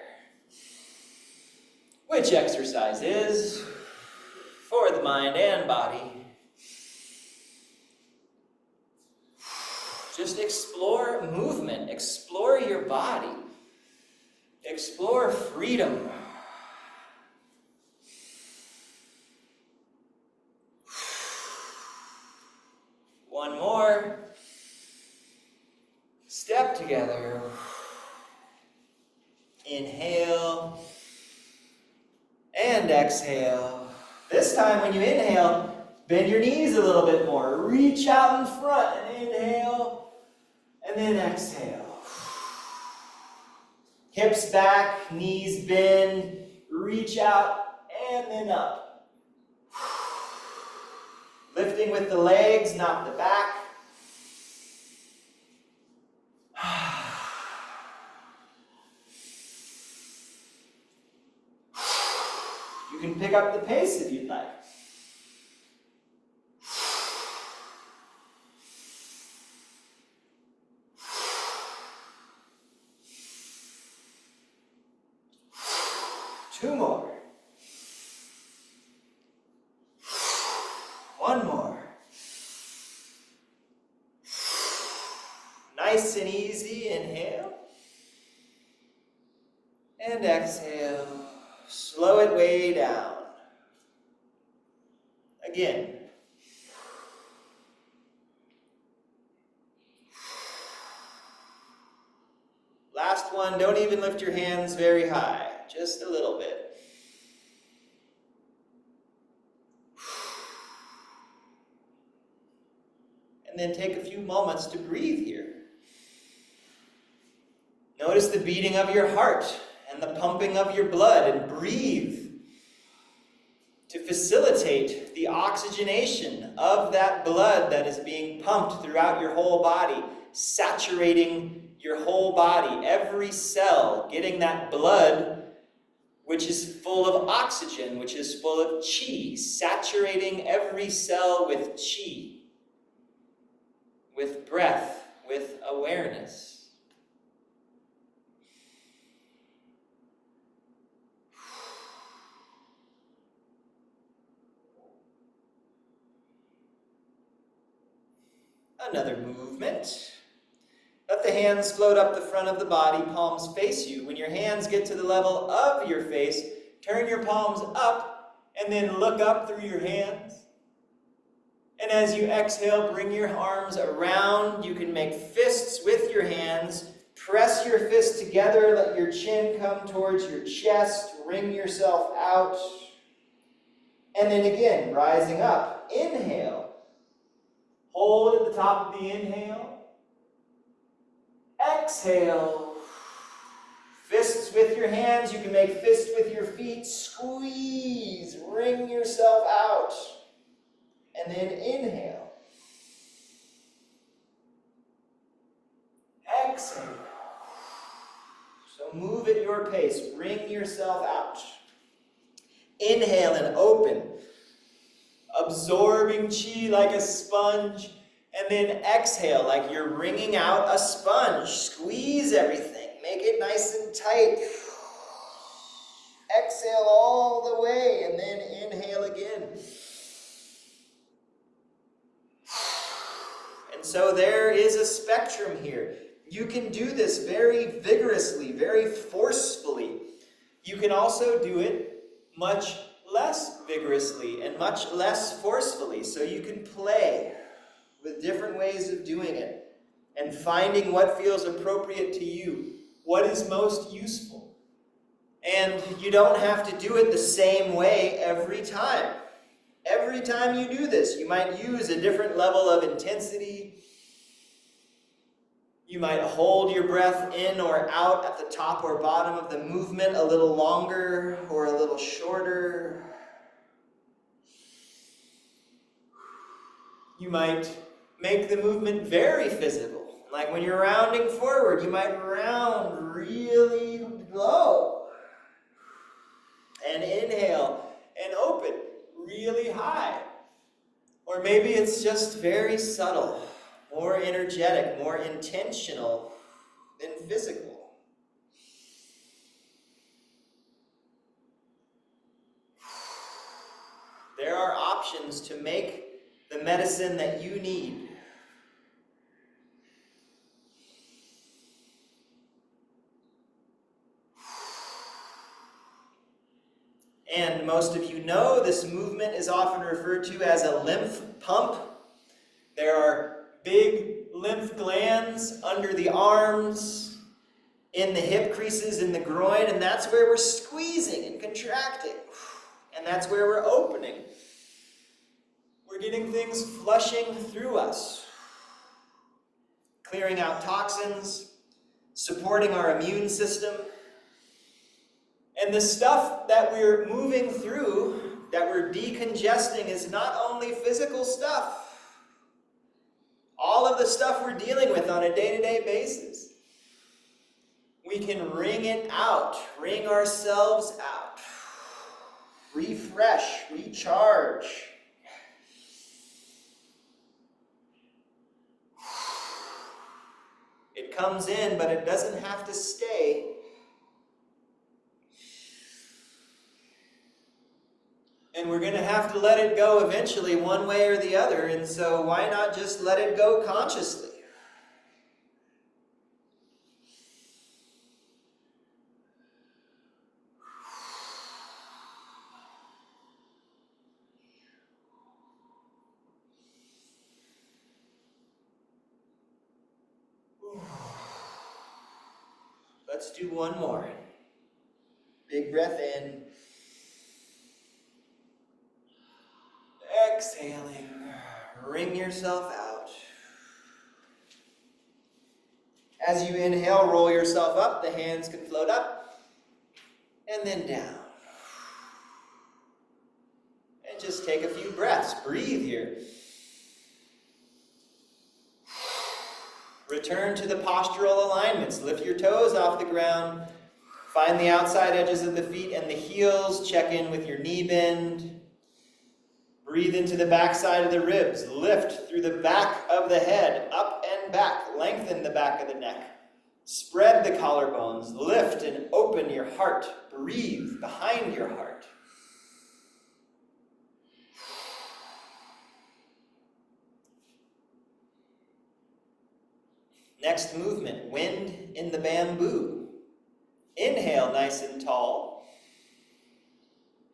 Which exercise is for the mind and body. Just explore movement. Explore your body. Explore freedom. One more. Step together. Inhale. And exhale. This time when you inhale, bend your knees a little bit more. Reach out in front and inhale. And then exhale. Hips back, knees bend. Reach out and then up. Lifting with the legs, not the back. You can pick up the pace if you'd like. Two more. One more. Nice and easy. Inhale. And exhale. Slow it way down. Again. Last one, don't even lift your hands very high, just a little bit. And then take a few moments to breathe here. Notice the beating of your heart and the pumping of your blood, and breathe to facilitate the oxygenation of that blood that is being pumped throughout your whole body, saturating your whole body, every cell, getting that blood which is full of oxygen, which is full of qi, saturating every cell with qi, with breath, with awareness. Another movement. Let the hands float up the front of the body, palms face you. When your hands get to the level of your face, turn your palms up and then look up through your hands. And as you exhale, bring your arms around. You can make fists with your hands. Press your fists together. Let your chin come towards your chest. Wring yourself out. And then again, rising up. Inhale. Hold at the top of the inhale. Exhale. Fists with your hands. You can make fists with your feet. Squeeze. Wring yourself out. And then inhale. Exhale. So move at your pace. Wring yourself out. Inhale and open. Absorbing qi like a sponge, and then exhale like you're wringing out a sponge. Squeeze everything. Make it nice and tight. Exhale all the way, and then inhale again. And so there is a spectrum here. You can do this very vigorously, very forcefully. You can also do it much less vigorously and much less forcefully. So you can play with different ways of doing it and finding what feels appropriate to you, what is most useful. And you don't have to do it the same way every time. Every time you do this, you might use a different level of intensity. You might hold your breath in or out at the top or bottom of the movement a little longer or a little shorter. You might make the movement very physical. Like when you're rounding forward, you might round really low. And inhale and open really high. Or maybe it's just very subtle. More energetic, more intentional than physical. There are options to make the medicine that you need. And most of you know this movement is often referred to as a lymph pump. There are big lymph glands under the arms, in the hip creases, in the groin, and that's where we're squeezing and contracting. And that's where we're opening. We're getting things flushing through us, clearing out toxins, supporting our immune system. And the stuff that we're moving through, that we're decongesting, is not only physical stuff. All of the stuff we're dealing with on a day-to-day basis. We can wring it out, wring ourselves out, refresh, recharge. It comes in, but it doesn't have to stay. And we're going to have to let it go eventually, one way or the other, and so why not just let it go consciously? Let's do one more. Big breath in. Exhaling. Wring yourself out. As you inhale, roll yourself up. The hands can float up. And then down. And just take a few breaths. Breathe here. Return to the postural alignments. Lift your toes off the ground. Find the outside edges of the feet and the heels. Check in with your knee bend. Breathe into the back side of the ribs. Lift through the back of the head, up and back. Lengthen the back of the neck. Spread the collarbones. Lift and open your heart. Breathe behind your heart. Next movement, wind in the bamboo. Inhale nice and tall.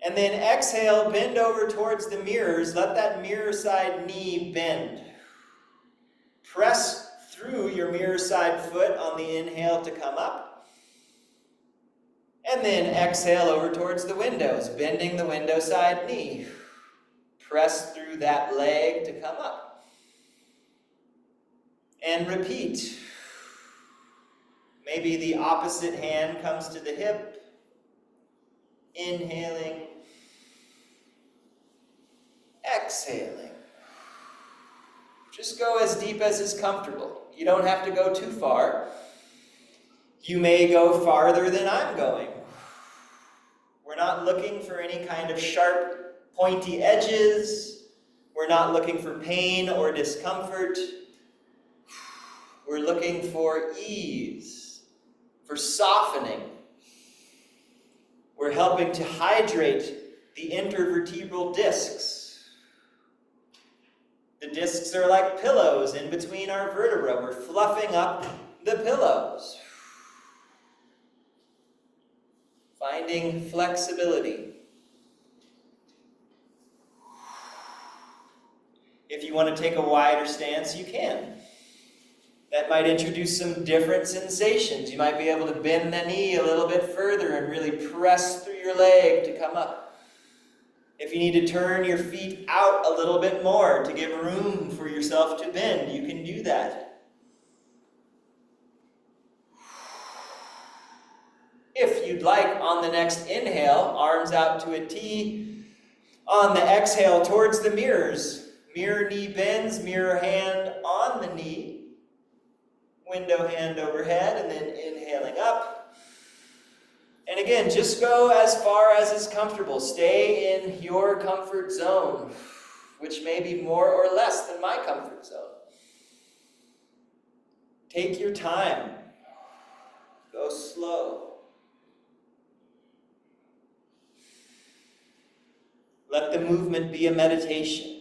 And then exhale, bend over towards the mirrors. Let that mirror side knee bend. Press through your mirror side foot on the inhale to come up. And then exhale over towards the windows, bending the window side knee. Press through that leg to come up. And repeat. Maybe the opposite hand comes to the hip. Inhaling. Exhaling. Just go as deep as is comfortable. You don't have to go too far. You may go farther than I'm going. We're not looking for any kind of sharp, pointy edges. We're not looking for pain or discomfort. We're looking for ease, for softening. We're helping to hydrate the intervertebral discs. The discs are like pillows in between our vertebrae. We're fluffing up the pillows. Finding flexibility. If you want to take a wider stance, you can. That might introduce some different sensations. You might be able to bend the knee a little bit further and really press through your leg to come up. If you need to turn your feet out a little bit more to give room for yourself to bend, you can do that. If you'd like, on the next inhale, arms out to a T. On the exhale, towards the mirrors. Mirror knee bends, mirror hand on the knee. Window hand overhead, and then inhaling up. And again, just go as far as is comfortable. Stay in your comfort zone, which may be more or less than my comfort zone. Take your time. Go slow. Let the movement be a meditation.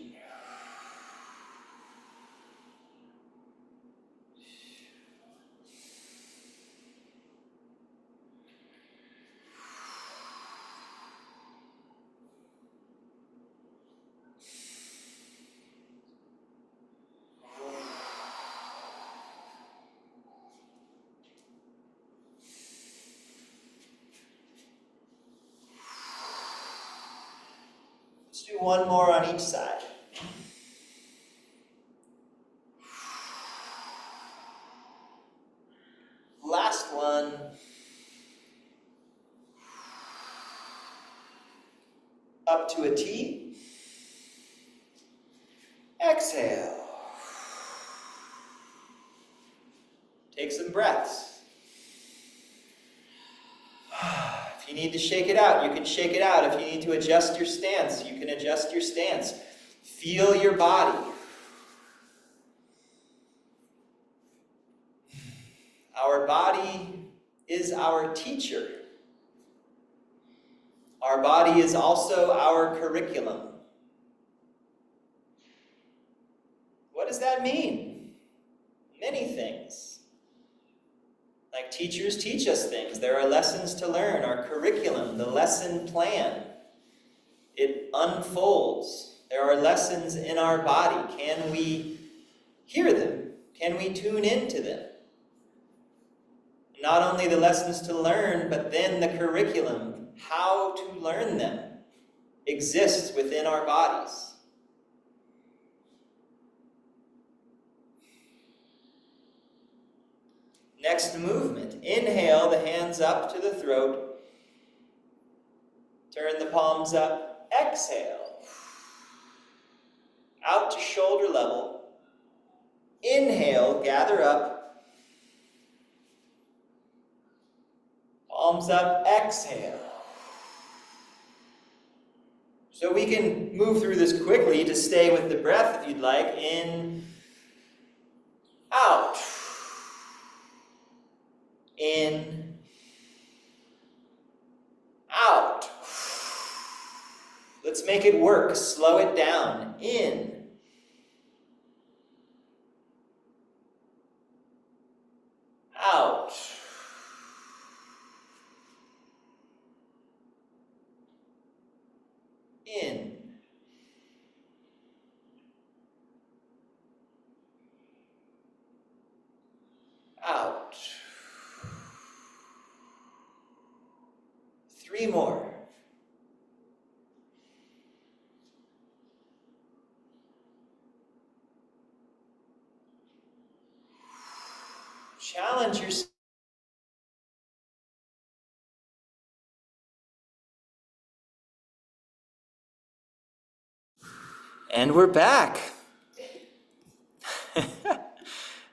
Do one more on each side. Last one. Up to a T. Exhale. Take some breaths. If you need to shake it out, you can shake it out. If you need to adjust your stance, you can adjust your stance. Feel your body. Our body is our teacher. Our body is also our curriculum. What does that mean? Many things. Like teachers teach us things. There are lessons to learn. Our curriculum, the lesson plan, it unfolds. There are lessons in our body. Can we hear them? Can we tune into them? Not only the lessons to learn, but then the curriculum, how to learn them, exists within our bodies. Next movement. Inhale, the hands up to the throat. Turn the palms up. Exhale. Out to shoulder level. Inhale, gather up. Palms up, exhale. So we can move through this quickly to stay with the breath if you'd like. In, out. In, out. Let's make it work. Slow it down. In, out. In, out. 3 more. Challenge yourself. And we're back.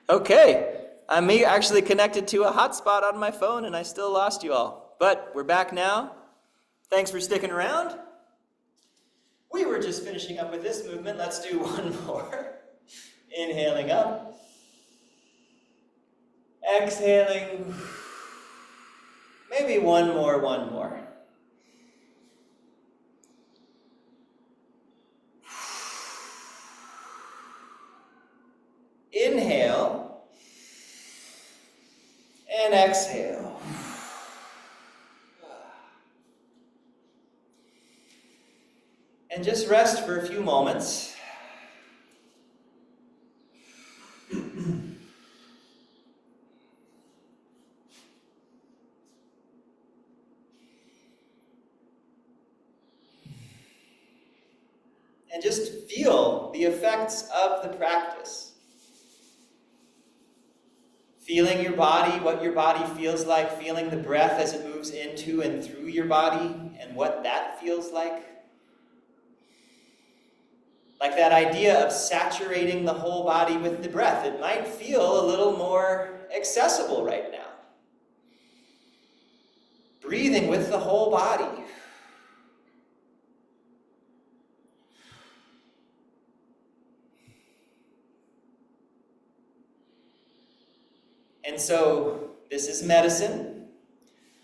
Okay, I'm actually connected to a hotspot on my phone and I still lost you all. But we're back now. Thanks for sticking around. We were just finishing up with this movement. Let's do one more. Inhaling up. Exhaling. Maybe one more. Inhale. And exhale. And just rest for a few moments. And just feel the effects of the practice. Feeling your body, what your body feels like, feeling the breath as it moves into and through your body, and what that feels like. Like that idea of saturating the whole body with the breath. It might feel a little more accessible right now. Breathing with the whole body. And so, this is medicine.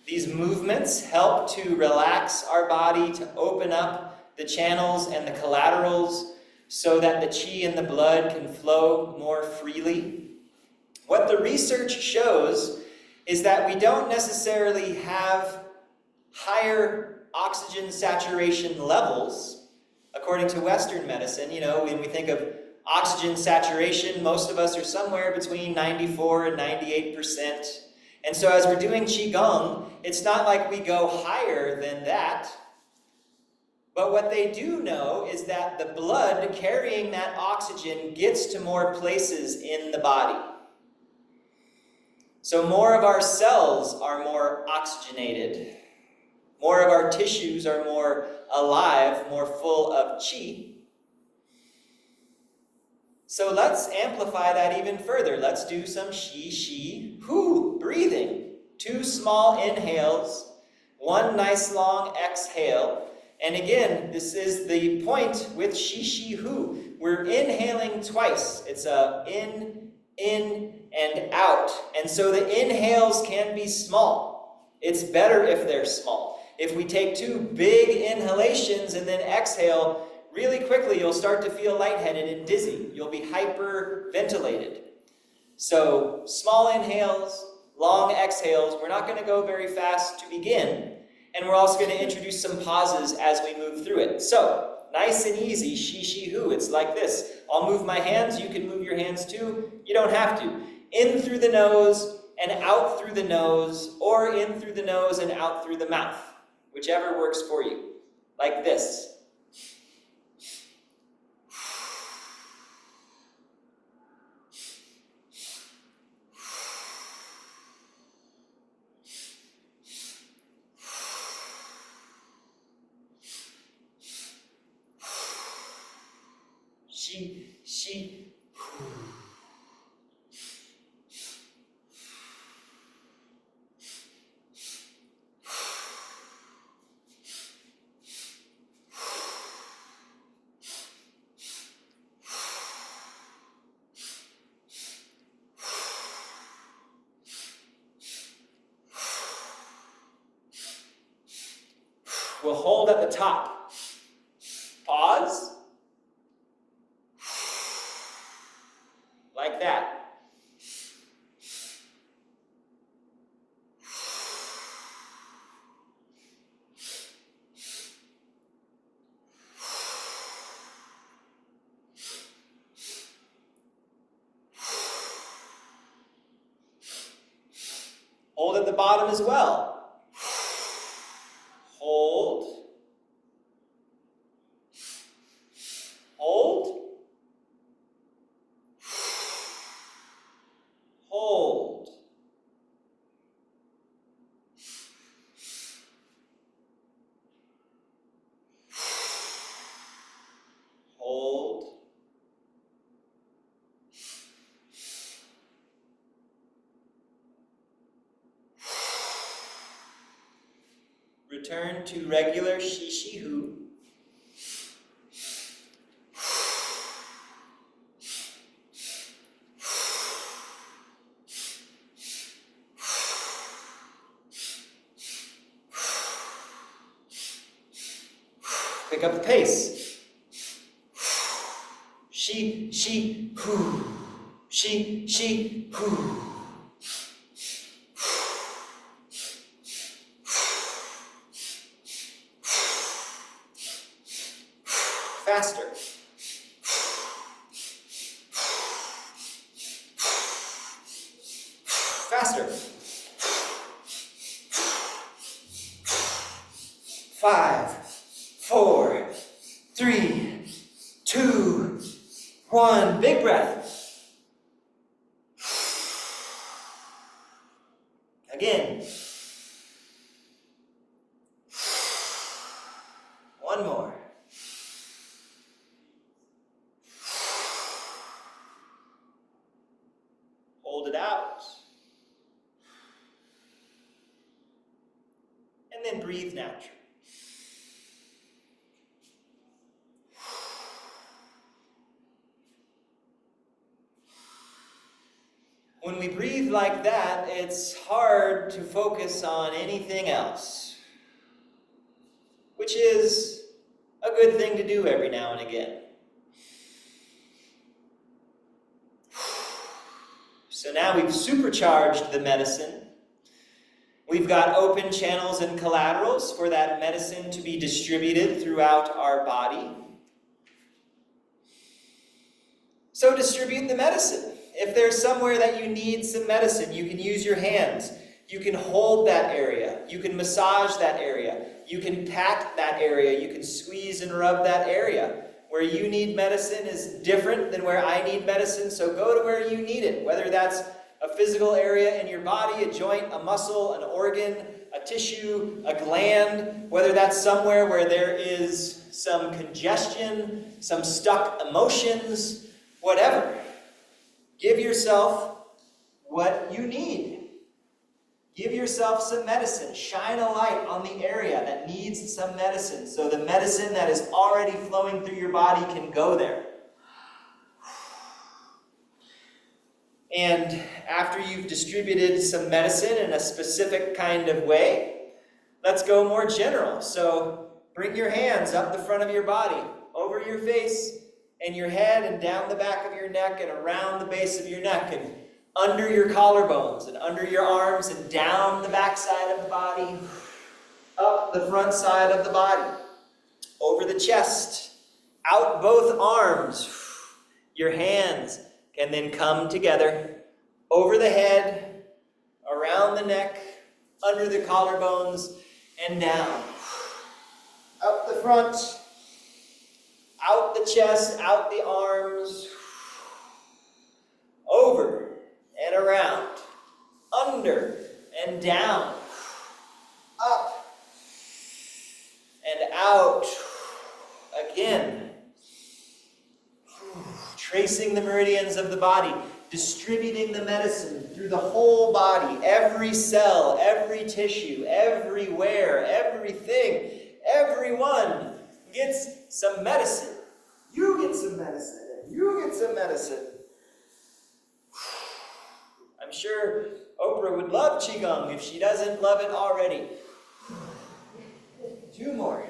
These movements help to relax our body, to open up the channels and the collaterals so that the qi in the blood can flow more freely. What the research shows is that we don't necessarily have higher oxygen saturation levels, according to Western medicine. You know, when we think of oxygen saturation, most of us are somewhere between 94 and 98%. And so as we're doing Qigong, it's not like we go higher than that, But what they do know is that the blood carrying that oxygen gets to more places in the body. So more of our cells are more oxygenated. More of our tissues are more alive, more full of qi. So let's amplify that even further. Let's do some shi, shi, hu, breathing. 2 small inhales, 1 nice long exhale. And again, this is the point with shi, shi, hu. We're inhaling twice. It's a in, and out. And so the inhales can be small. It's better if they're small. If we take 2 big inhalations and then exhale, really quickly you'll start to feel lightheaded and dizzy. You'll be hyperventilated. So small inhales, long exhales. We're not going to go very fast to begin. And we're also going to introduce some pauses as we move through it. So, nice and easy, shi, shi, hu. It's like this. I'll move my hands. You can move your hands too. You don't have to. In through the nose and out through the nose, or in through the nose and out through the mouth. Whichever works for you. Like this. Shi, shi, hu. We'll hold at the top. Pause. Like that. Hold at the bottom as well. Hold. Hold. Hold. Hold. Return to regular shi, shi, hu. Pick up the pace. Shi, shi, hu. Shi, shi, hu. Faster. Faster. 5, 4, 3, 2, 1. Big breath. Again. One more. Hold it out. And then breathe naturally. When we breathe like that, it's hard to focus on anything else, which is a good thing to do every now and again. So now we've supercharged the medicine. We've got open channels and collaterals for that medicine to be distributed throughout our body. So distribute the medicine. If there's somewhere that you need some medicine, you can use your hands. You can hold that area. You can massage that area. you can pat that area, you can squeeze and rub that area. Where you need medicine is different than where I need medicine, so go to where you need it, whether that's a physical area in your body, a joint, a muscle, an organ, a tissue, a gland, whether that's somewhere where there is some congestion, some stuck emotions, whatever. Give yourself what you need. Give yourself some medicine. Shine a light on the area that needs some medicine so the medicine that is already flowing through your body can go there. And after you've distributed some medicine in a specific kind of way, let's go more general. So bring your hands up the front of your body, over your face and your head and down the back of your neck and around the base of your neck and under your collarbones and under your arms and down the back side of the body, up the front side of the body, over the chest, out both arms. Your hands can then come together over the head, around the neck, under the collarbones, and down. Up the front, out the chest, out the arms, over and around, under and down, up and out. Again, tracing the meridians of the body, distributing the medicine through the whole body, every cell, every tissue, everywhere, everything, everyone gets some medicine. You get some medicine, and you get some medicine. I'm sure Oprah would love Qigong if she doesn't love it already. 2 more.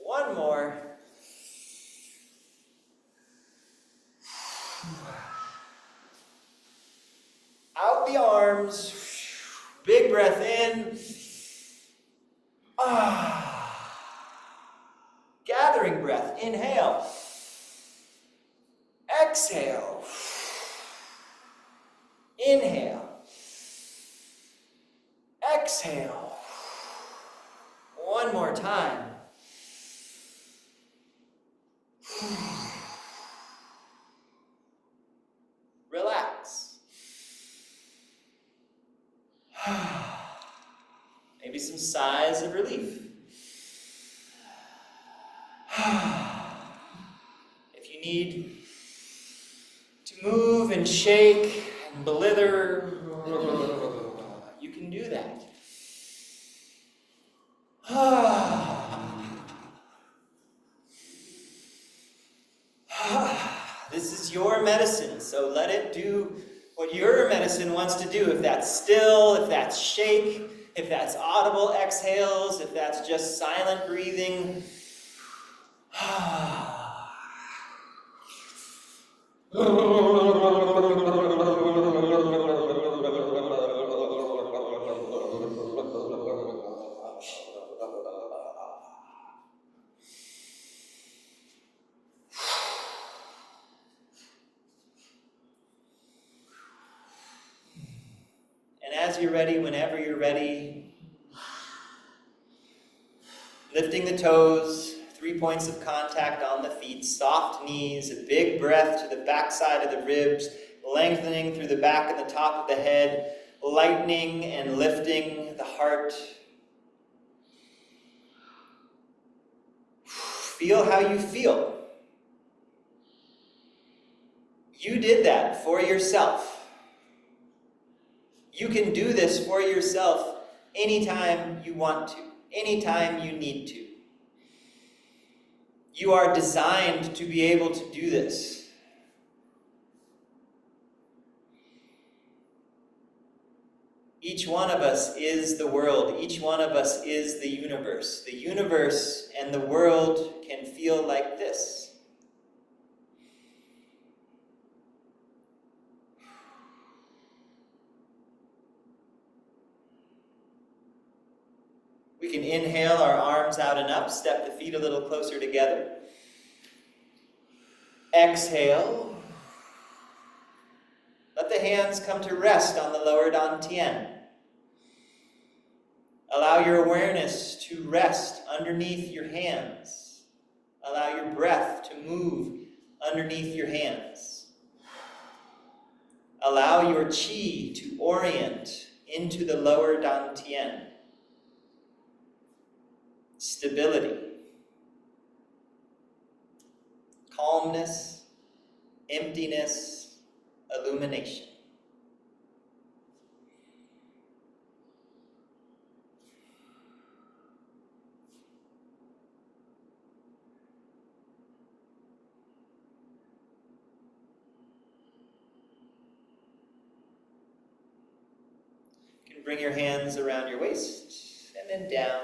One more. Out the arms. Big breath in. Gathering breath. Inhale. Exhale. Inhale. Exhale. One more time. Relax. Maybe some sighs of relief. If you need to move and shake and blither, you can do that. This is your medicine, so let it do what your medicine wants to do. If that's still, if that's shake, if that's audible exhales, if that's just silent breathing. And as you're ready, whenever you're ready, lifting the toes, 3 points of contact on the feet, soft knees, a big breath to the back side of the ribs, lengthening through the back and the top of the head, lightening and lifting the heart. Feel how you feel. You did that for yourself. You can do this for yourself anytime you want to, anytime you need to. You are designed to be able to do this. Each one of us is the world. Each one of us is the universe. The universe and the world can feel like this. We can inhale our arms out and up, step the feet a little closer together. Exhale. Let the hands come to rest on the lower dantian. Allow your awareness to rest underneath your hands. Allow your breath to move underneath your hands. Allow your qi to orient into the lower dantian. Stability, calmness, emptiness, illumination. You can bring your hands around your waist and then down.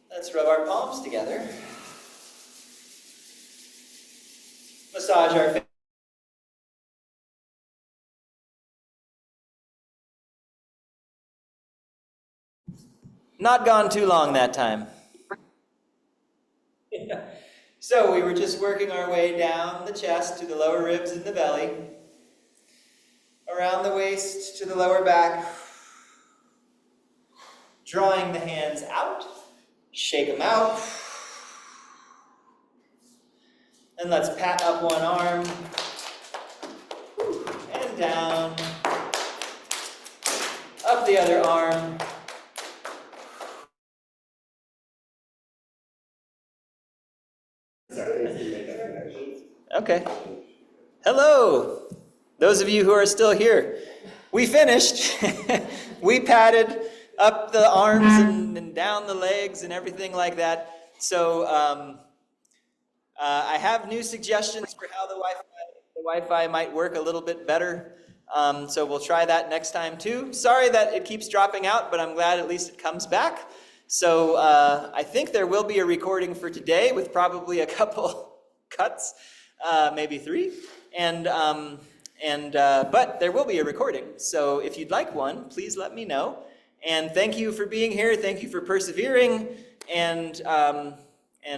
Let's rub our palms together. Massage our face. Not gone too long that time. So we were just working our way down the chest to the lower ribs and the belly, around the waist to the lower back, drawing the hands out, shake them out, and let's pat up one arm, and down, up the other arm, okay. Hello, those of you who are still here. We finished. We patted up the arms and down the legs and everything like that. So I have new suggestions for how the Wi-Fi might work a little bit better. So we'll try that next time too. Sorry that it keeps dropping out, but I'm glad at least it comes back. So I think there will be a recording for today with probably a couple cuts, maybe 3. But there will be a recording. So if you'd like one, please let me know. And thank you for being here. Thank you for persevering. And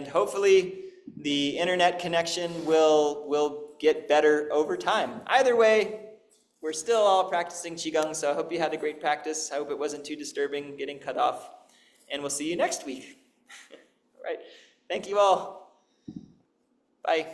hopefully the internet connection will get better over time. Either way, we're still all practicing Qigong, so I hope you had a great practice. I hope it wasn't too disturbing getting cut off. And we'll see you next week. All right. Thank you all. Bye.